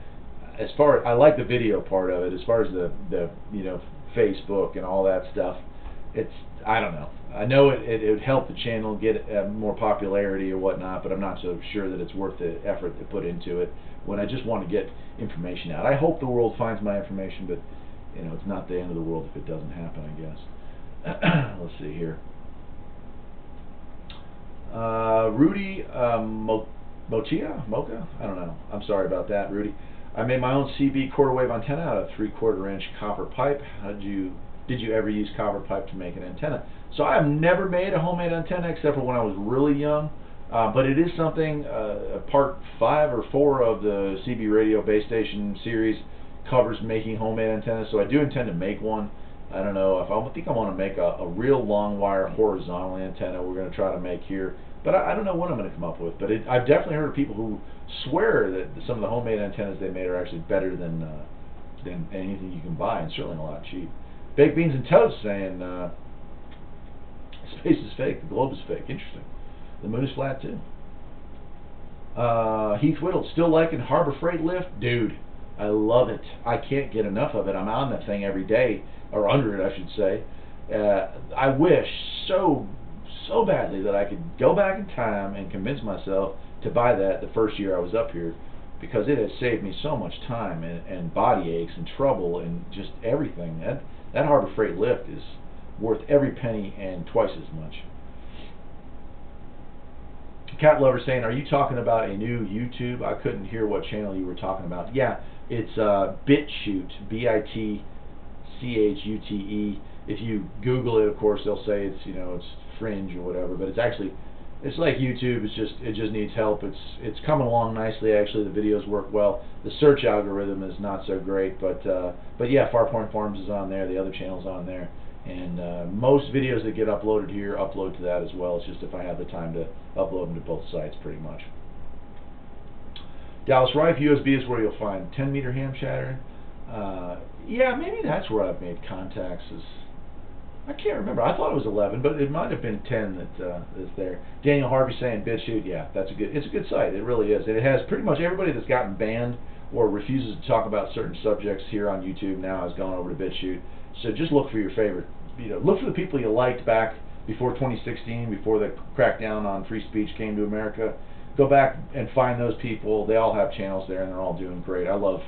as far I like the video part of it, as far as the Facebook and all that stuff, I don't know. I know it would help the channel get more popularity or whatnot, but I'm not so sure that it's worth the effort to put into it when I just want to get information out. I hope the world finds my information, but it's not the end of the world if it doesn't happen, I guess. Let's see here. Rudy Mocha? I don't know. I'm sorry about that, Rudy. I made my own CB quarter wave antenna out of 3/4 inch copper pipe. Did you ever use copper pipe to make an antenna? So I have never made a homemade antenna except for when I was really young, but it is something, part 5 or 4 of the CB radio base station series covers making homemade antennas, so I do intend to make one. I don't know, I think I want to make a real long wire horizontal antenna we're going to try to make here, but I don't know what I'm going to come up with. But I've definitely heard of people who swear that some of the homemade antennas they made are actually better than anything you can buy, and certainly a lot cheap. Baked Beans and Toast saying, space is fake, the globe is fake. Interesting. The moon is flat too. Heath Whittle, still liking Harbor Freight Lift? Dude, I love it. I can't get enough of it. I'm on that thing every day, or under it I should say. I wish so badly that I could go back in time and convince myself to buy that the first year I was up here, because it has saved me so much time and body aches and trouble and just everything. That Harbor Freight Lift is worth every penny and twice as much. Cat Lover saying, are you talking about a new YouTube? I couldn't hear what channel you were talking about. Yeah, it's BitChute, B-I-T-C-H-U-T-E. If you Google it, of course, they'll say it's it's fringe or whatever, but it's like YouTube. It just needs help. It's coming along nicely. Actually, the videos work well. The search algorithm is not so great, but yeah, Farpoint Farms is on there. The other channel's on there, and most videos that get uploaded here upload to that as well. It's just if I have the time to upload them to both sites, pretty much. Dallas Rife, USB is where you'll find 10-meter ham shatter. Yeah, maybe that's where I've made contacts. I can't remember. I thought it was 11, but it might have been 10 that's there. Daniel Harvey saying BitChute. Yeah, it's a good site. It really is. And it has pretty much everybody that's gotten banned or refuses to talk about certain subjects here on YouTube now has gone over to BitChute. So just look for your favorite. Look for the people you liked back before 2016, before the crackdown on free speech came to America. Go back and find those people. They all have channels there, and they're all doing great. I watch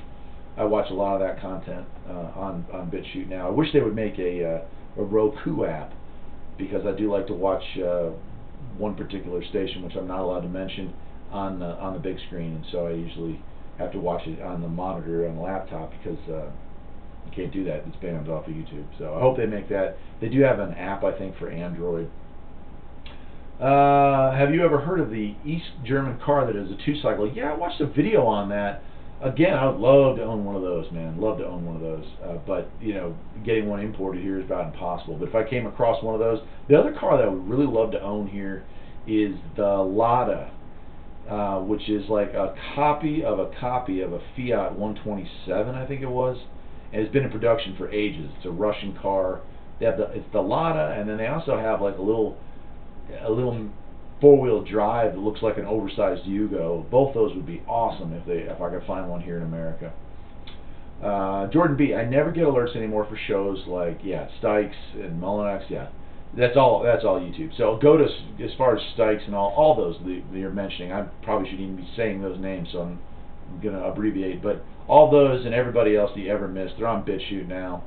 a lot of that content on BitChute now. I wish they would make a Roku app, because I do like to watch one particular station, which I'm not allowed to mention on the big screen, and so I usually have to watch it on the monitor on the laptop because you can't do that. It's banned off of YouTube. So I hope they make that. They do have an app, I think, for Android. Have you ever heard of the East German car that is a 2-cycle? Yeah, I watched a video on that. Again, I would love to own one of those, man. Love to own one of those. But, you know, getting one imported here is about impossible. But if I came across one of those, the other car that I would really love to own here is the Lada, which is like a copy of a Fiat 127, I think it was. And it's been in production for ages. It's a Russian car. They have it's the Lada, and then they also have like a little four-wheel drive that looks like an oversized Yugo. Both those would be awesome if I could find one here in America. Jordan B, I never get alerts anymore for shows like Stykes and Mullinax. Yeah, that's all YouTube. So go to as far as Stykes and all those that you're mentioning. I probably shouldn't even be saying those names, so I'm gonna abbreviate. But all those and everybody else that you ever missed, they're on BitChute now.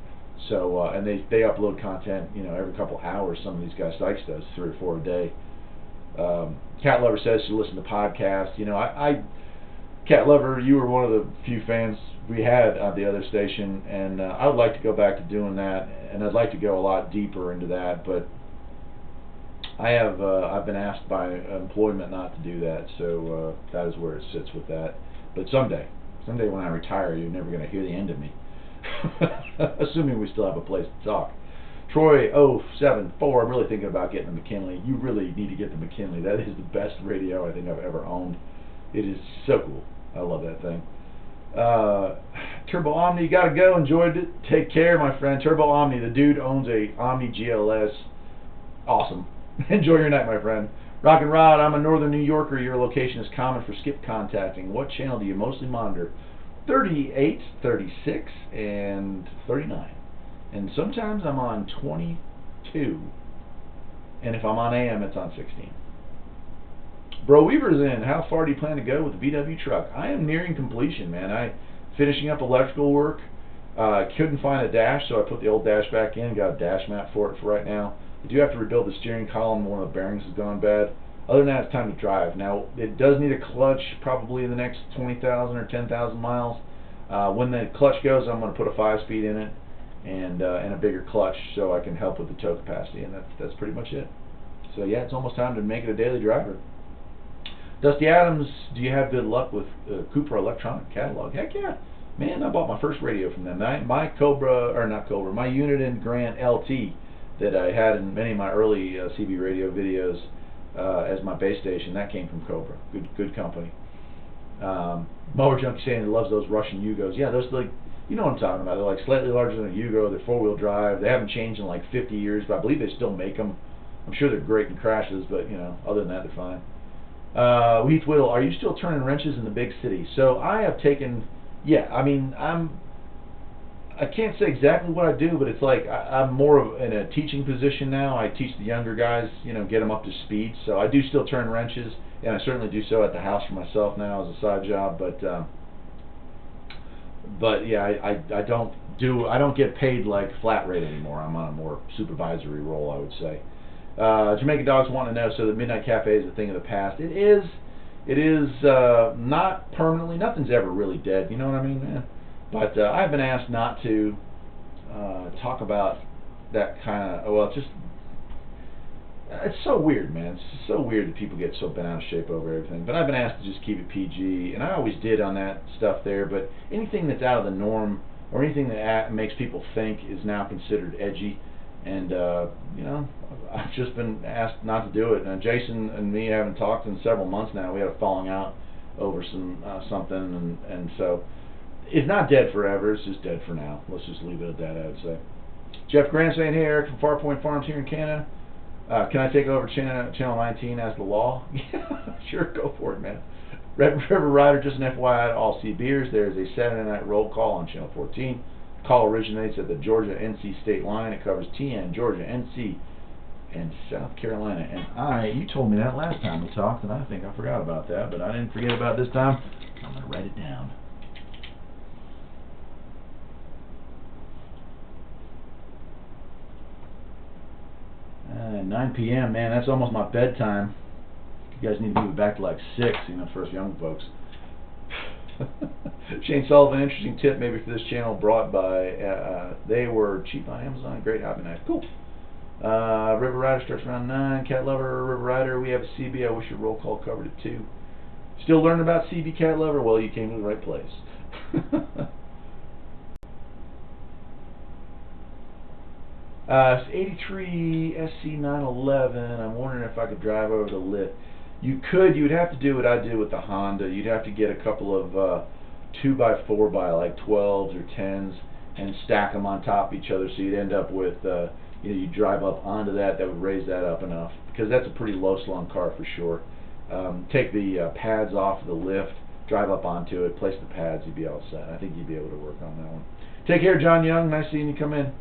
So and they upload content, you know, every couple hours. Some of these guys, Stykes does 3 or 4 a day. Cat Lover says to listen to podcasts. You know, Cat Lover, you were one of the few fans we had at the other station, and I would like to go back to doing that, and I'd like to go a lot deeper into that, but I've been asked by employment not to do that, so that is where it sits with that. But someday when I retire, you're never going to hear the end of me. Assuming we still have a place to talk. Troy 074, I'm really thinking about getting the McKinley. You really need to get the McKinley. That is the best radio I think I've ever owned. It is so cool. I love that thing. Turbo Omni, you gotta go. Enjoyed it. Take care, my friend. Turbo Omni, the dude owns a Omni GLS. Awesome. Enjoy your night, my friend. Rock and Rod, I'm a northern New Yorker. Your location is common for skip contacting. What channel do you mostly monitor? 38, 36, and 39. And sometimes I'm on 22. And if I'm on AM, it's on 16. Bro Weaver's in. How far do you plan to go with the VW truck? I am nearing completion, man. Finishing up electrical work. Couldn't find a dash, so I put the old dash back in. Got a dash map for it for right now. I do have to rebuild the steering column. One of the bearings has gone bad. Other than that, it's time to drive. Now, it does need a clutch probably in the next 20,000 or 10,000 miles. When the clutch goes, I'm going to put a 5-speed in it and a bigger clutch so I can help with the tow capacity, and that's pretty much it. So yeah, it's almost time to make it a daily driver. Dusty Adams, do you have good luck with Cooper Electronic Catalog? Heck yeah. Man, I bought my first radio from them. My Uniden Grant LT that I had in many of my early CB radio videos as my base station, that came from Cobra. Good company. Mower Junkie saying he loves those Russian Yugos. Yeah, those, like, you know what I'm talking about. They're like slightly larger than a Yugo. They're 4-wheel drive. They haven't changed in like 50 years, but I believe they still make them. I'm sure they're great in crashes, but you know, other than that, they're fine. Heath Whittle, are you still turning wrenches in the big city? So I have taken, yeah, I mean, I can't say exactly what I do, but it's like I'm more of in a teaching position now. I teach the younger guys, you know, get them up to speed. So I do still turn wrenches, and I certainly do so at the house for myself now as a side job. But yeah, I don't get paid like flat rate anymore. I'm on a more supervisory role, I would say. Jamaican Dogs want to know, so the Midnight Cafe is a thing of the past. It is not permanently. Nothing's ever really dead. You know what I mean, man? But I've been asked not to talk about that kind of. Well, it's so weird, man. It's so weird that people get so bent out of shape over everything. But I've been asked to just keep it PG, and I always did on that stuff there. But anything that's out of the norm or anything that makes people think is now considered edgy. And you know, I've just been asked not to do it. And Jason and me haven't talked in several months now. We had a falling out over something, and so it's not dead forever. It's just dead for now. Let's just leave it at that, I would say. Jeff Grant saying, hey, Eric from Farpoint Farms here in Canada. Can I take over channel 19 as the law? Yeah, sure, go for it, man. Red River Rider, just an FYI to all CBers, there is a Saturday night roll call on channel 14. Call originates at the Georgia-NC state line. It covers TN, Georgia, NC, and South Carolina. And you told me that last time we talked, and I think I forgot about that, but I didn't forget about it this time. I'm going to write it down. 9 p.m. Man, that's almost my bedtime. You guys need to move it back to like 6, you know, for us young folks. Shane Sullivan, interesting tip maybe for this channel brought by, they were cheap on Amazon, great hobby knife. Cool. River Rider starts around 9. Cat Lover, River Rider, we have a CB. I wish your roll call covered it too. Still learning about CB Cat Lover? Well, you came to the right place. 83 SC911. I'm wondering if I could drive over the lit. You could. You would have to do what I do with the Honda. You'd have to get a couple of 2x4 by like 12s or 10s and stack them on top of each other, so you'd end up with you know, you drive up onto that. That would raise that up enough, because that's a pretty low slung car for sure. Take the pads off of the lift, drive up onto it, place the pads, you'd be all set. I think you'd be able to work on that one. Take care, John Young. Nice seeing you come in.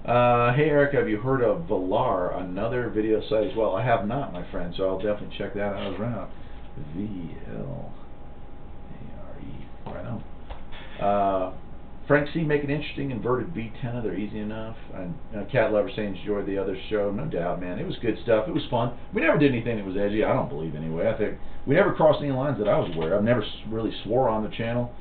Hey Eric, have you heard of Valar, another video site as well? I have not, my friend, so I'll definitely check that out as well. V-L-A-R-E, right on. Frank C, make an interesting inverted V10. They're easy enough. And Cat Lover saying enjoyed the other show. No doubt, man. It was good stuff. It was fun. We never did anything that was edgy. I don't believe anyway. I think we never crossed any lines that I was aware of. Never really swore on the channel.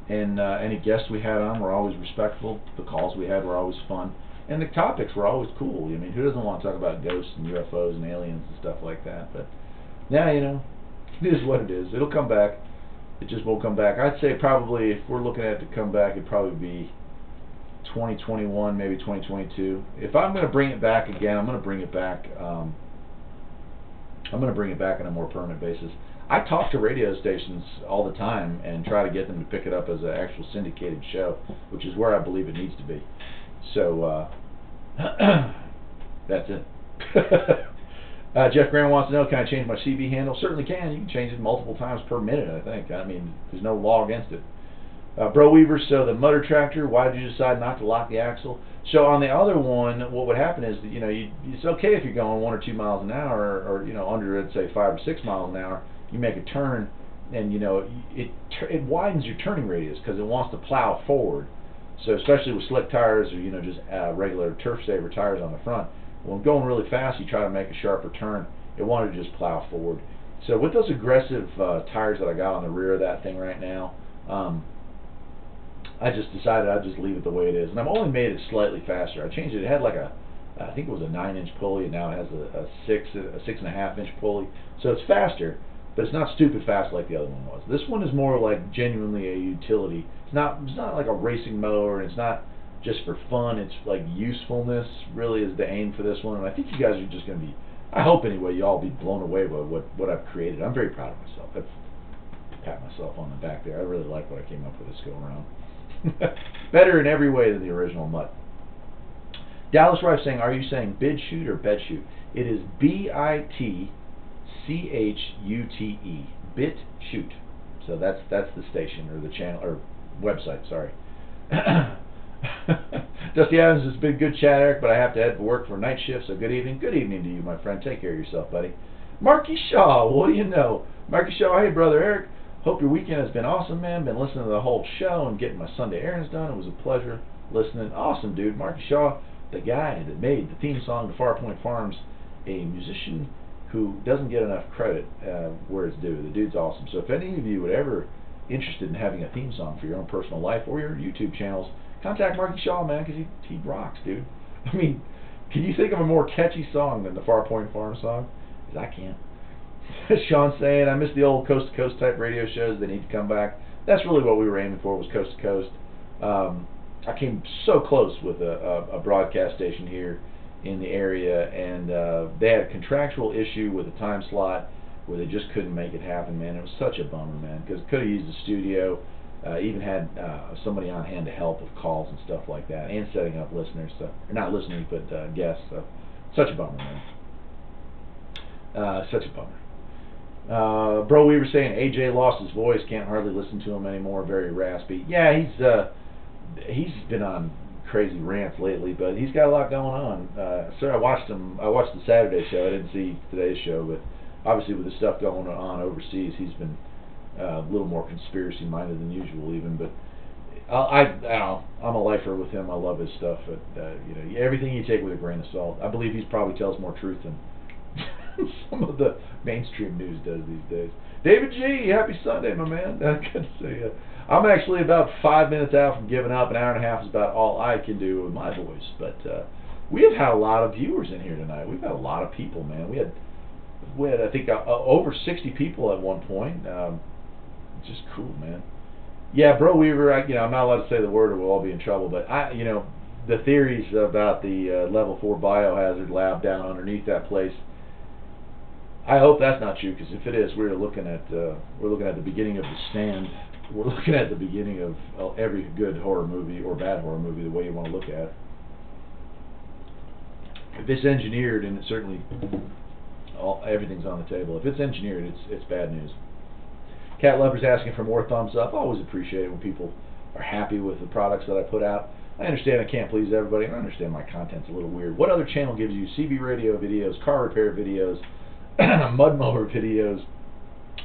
And any guests we had on were always respectful. The calls we had were always fun. And the topics were always cool. I mean, who doesn't want to talk about ghosts and UFOs and aliens and stuff like that? But, yeah, you know, it is what it is. It'll come back. It just won't come back. I'd say probably, if we're looking at it to come back, it'd probably be 2021, maybe 2022. If I'm going to bring it back again, I'm going to bring it back. I'm going to bring it back on a more permanent basis. I talk to radio stations all the time and try to get them to pick it up as an actual syndicated show, which is where I believe it needs to be. So that's it. Jeff Graham wants to know, can I change my CB handle? Certainly can. You can change it multiple times per minute, I think. I mean, there's no law against it. Bro Weaver, so the Mutter tractor, why did you decide not to lock the axle? So on the other one, what would happen is, you know, it's okay if you're going 1 or 2 miles an hour, or you know, under, let's say, 5 or 6 miles an hour. You make a turn, and you know, it widens your turning radius because it wants to plow forward. So especially with slick tires, or you know, just regular turf saver tires on the front. When going really fast, you try to make a sharper turn. It wanted to just plow forward. So with those aggressive tires that I got on the rear of that thing right now, I just decided I'd just leave it the way it is. And I've only made it slightly faster. I changed it. It had like a, I think it was a 9-inch pulley, and now it has a 6.5-inch pulley. So it's faster, but it's not stupid fast like the other one was. This one is more like genuinely a utility. It's not like a racing mower, and it's not just for fun. It's like usefulness really is the aim for this one. And I think you guys are just going to be, I hope anyway, you all be blown away by what I've created. I'm very proud of myself. I've pat myself on the back there. I really like what I came up with this go around. Better in every way than the original Mutt. Dallas Rife saying, are you saying bid shoot or bed shoot? It is BITCHUTE, bit shoot. So that's the station, or the channel, or website, sorry. Dusty Adams, it's been good chat, Eric, but I have to head for work for night shift, so good evening. Good evening to you, my friend. Take care of yourself, buddy. Marky Shaw, what do you know? Marky Shaw, hey, brother Eric. Hope your weekend has been awesome, man. Been listening to the whole show and getting my Sunday errands done. It was a pleasure listening. Awesome, dude. Marky Shaw, the guy that made the theme song to Farpoint Farms, a musician who doesn't get enough credit where it's due. The dude's awesome. So if any of you would ever interested in having a theme song for your own personal life or your YouTube channels, contact Marky Shaw, man, because he rocks, dude. I mean, can you think of a more catchy song than the Farpoint Farm song? Because I can't. Sean saying, I miss the old coast-to-coast type radio shows. They need to come back. That's really what we were aiming for, was coast-to-coast. I came so close with a broadcast station here in the area, and they had a contractual issue with a time slot where they just couldn't make it happen, man. It was such a bummer, man, because could have used the studio. Even had somebody on hand to help with calls and stuff like that, and setting up listeners, so, or not listeners, but guests. So, such a bummer, man. Such a bummer. Bro Weaver saying AJ lost his voice, can't hardly listen to him anymore, very raspy. Yeah, he's been on crazy rants lately, but he's got a lot going on. So I watched the Saturday show. I didn't see today's show, but obviously with the stuff going on overseas, he's been a little more conspiracy minded than usual even. But I don't know, I'm a lifer with him. I love his stuff, but you know, everything you take with a grain of salt. I believe he probably tells more truth than some of the mainstream news does these days. David G, happy Sunday, my man. Good to see you. I'm actually about 5 minutes out from giving up. An hour and a half is about all I can do with my voice. But we have had a lot of viewers in here tonight. We've had a lot of people, man. We had I think over 60 people at one point. Just cool, man. Yeah, Bro Weaver. You know, I'm not allowed to say the word or we'll all be in trouble. But you know, the theories about the level 4 biohazard lab down underneath that place. I hope that's not true, because if it is, we're looking at the beginning of The Stand. We're looking at the beginning of every good horror movie or bad horror movie, the way you want to look at it. If it's engineered, and it certainly everything's on the table. If it's engineered, it's bad news. Cat Lover's asking for more thumbs up. I always appreciate it when people are happy with the products that I put out. I understand I can't please everybody, and I understand my content's a little weird. What other channel gives you CB radio videos, car repair videos, mud mower videos,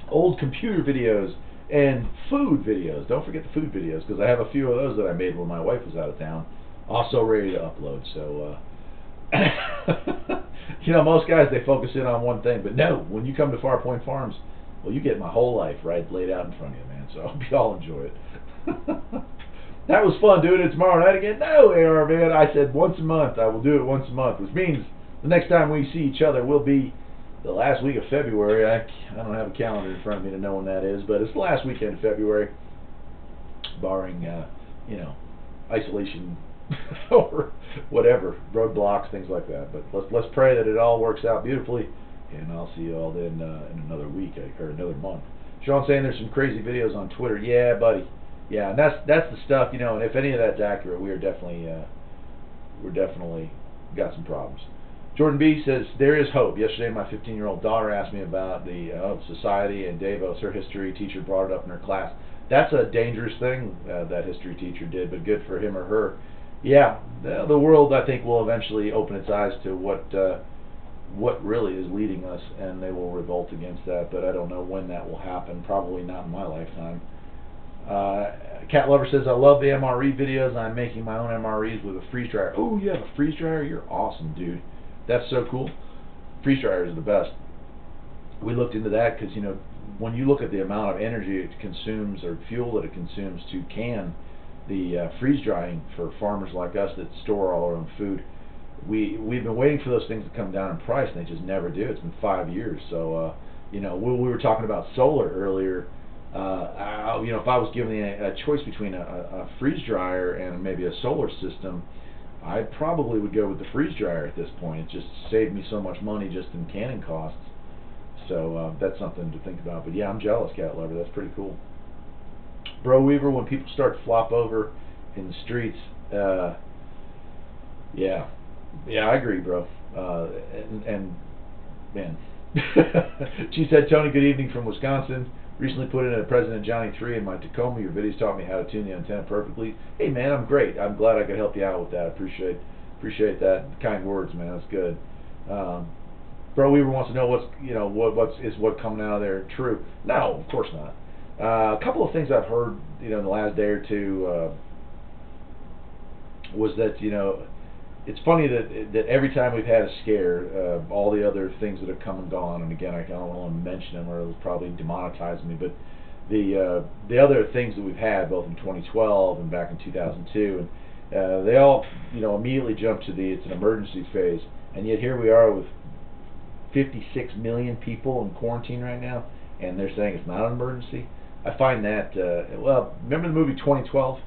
old computer videos, and food videos? Don't forget the food videos, because I have a few of those that I made when my wife was out of town, also ready to upload. So you know, most guys, they focus in on one thing, but no, when you come to Farpoint Farms, well, you get my whole life right laid out in front of you, man. So I hope you all enjoy it. That was fun doing it tomorrow night again. No, AR, man, I said once a month. I will do it once a month, which means the next time we see each other will be the last week of February. I don't have a calendar in front of me to know when that is, but it's the last weekend of February, barring you know, isolation or whatever, roadblocks, things like that. But let's pray that it all works out beautifully, and I'll see you all then in another week or another month. Sean's saying there's some crazy videos on Twitter. Yeah, buddy. Yeah, and that's the stuff, you know. And if any of that's accurate, we're definitely got some problems. Jordan B says, there is hope. Yesterday, my 15-year-old daughter asked me about the society and Davos. Her history teacher brought it up in her class. That's a dangerous thing that history teacher did, but good for him or her. Yeah, the world, I think, will eventually open its eyes to what really is leading us, and they will revolt against that, but I don't know when that will happen. Probably not in my lifetime. Cat Lover says, I love the MRE videos. I'm making my own MREs with a freeze dryer. Oh, you have a freeze dryer? You're awesome, dude. That's so cool. Freeze dryers are the best. We looked into that because, you know, when you look at the amount of energy it consumes or fuel that it consumes to can the freeze drying for farmers like us that store all our own food, we've been waiting for those things to come down in price, and they just never do. It's been 5 years. So, you know, we were talking about solar earlier. You know, if I was given a choice between a freeze dryer and maybe a solar system, I probably would go with the freeze dryer at this point. It just saved me so much money just in canning costs. So that's something to think about. But yeah, I'm jealous, Cat Lover. That's pretty cool. Bro Weaver, when people start to flop over in the streets, yeah, I agree, bro. And man, she said, Tony, good evening from Wisconsin. Recently put in a President Johnny 3 in my Tacoma. Your videos taught me how to tune the antenna perfectly. Hey man, I'm great. I'm glad I could help you out with that. Appreciate that. Kind words, man. That's good. Bro Weaver wants to know what's coming out of there true. No, of course not. A couple of things I've heard, you know, in the last day or two was that, you know, it's funny that every time we've had a scare, all the other things that have come and gone, and again, I don't want to mention them or it'll probably demonetize me, but the other things that we've had, both in 2012 and back in 2002, and they all, you know, immediately jump to it's an emergency phase, and yet here we are with 56 million people in quarantine right now, and they're saying it's not an emergency. I find that, well, remember the movie 2012?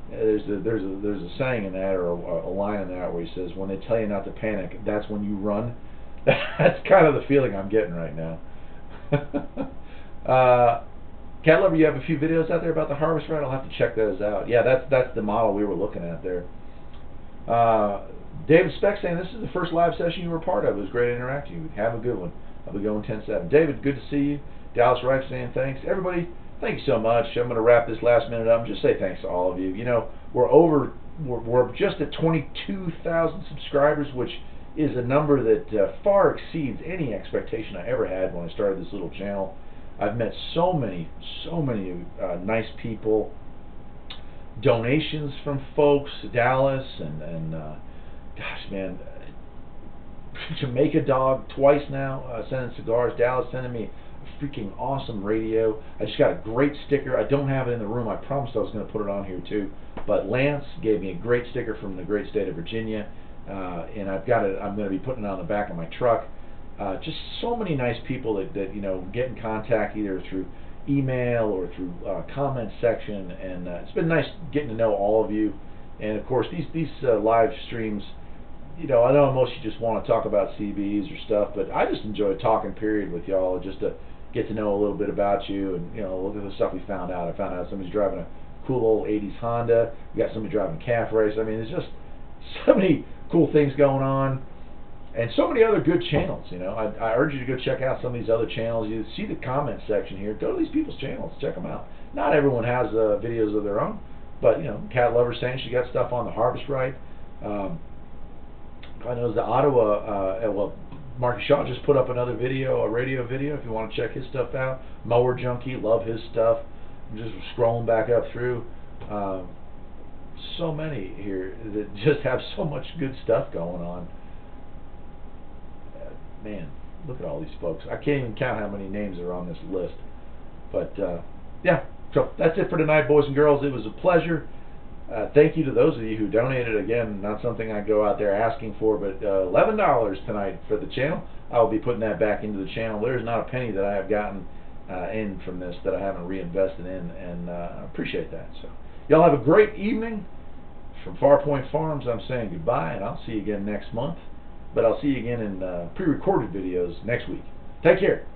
There's a saying in that, or a line in that, where he says, when they tell you not to panic, that's when you run. That's kind of the feeling I'm getting right now. Cat Lover, you have a few videos out there about the harvest right? I'll have to check those out. Yeah, that's the model we were looking at there. David Speck saying, this is the first live session you were part of. It was great interacting with you. Have a good one. I'll be going 10-7. David, good to see you. Dallas Rife saying thanks. Everybody, thank you so much. I'm going to wrap this last minute up and just say thanks to all of you. You know, we're just at 22,000 subscribers, which is a number that far exceeds any expectation I ever had when I started this little channel. I've met so many nice people. donations from folks, Dallas and gosh, man, Jamaica Dog twice now, sending cigars. Dallas sending me a freaking awesome radio. I just got a great sticker. I don't have it in the room. I promised I was going to put it on here too. But Lance gave me a great sticker from the great state of Virginia, and I've got it. I'm going to be putting it on the back of my truck. Just so many nice people that get in contact either through email or through comment section, and it's been nice getting to know all of you. And of course, these live streams. I know most of you just want to talk about CBs or stuff, but I just enjoy talking period with y'all, just to get to know a little bit about you and look at the stuff we found out. I found out somebody's driving a cool old 80s Honda. We got somebody driving a calf race. I mean, there's just so many cool things going on, and so many other good channels. I urge you to go check out some of these other channels. You see the comment section here. Go to these people's channels, check them out. Not everyone has videos of their own, but Cat Lover saying she got stuff on the Harvest Right. I know the Ottawa, Marky Shaw just put up another video, a radio video, if you want to check his stuff out. Mower Junkie, love his stuff. I'm just scrolling back up through. So many here that just have so much good stuff going on. Man, look at all these folks. I can't even count how many names are on this list. But, yeah, so that's it for tonight, boys and girls. It was a pleasure. Thank you to those of you who donated. Again, not something I go out there asking for, but $11 tonight for the channel. I will be putting that back into the channel. There's not a penny that I have gotten in from this that I haven't reinvested in, and I appreciate that. So, y'all have a great evening. From Farpoint Farms, I'm saying goodbye, and I'll see you again next month. But I'll see you again in pre-recorded videos next week. Take care.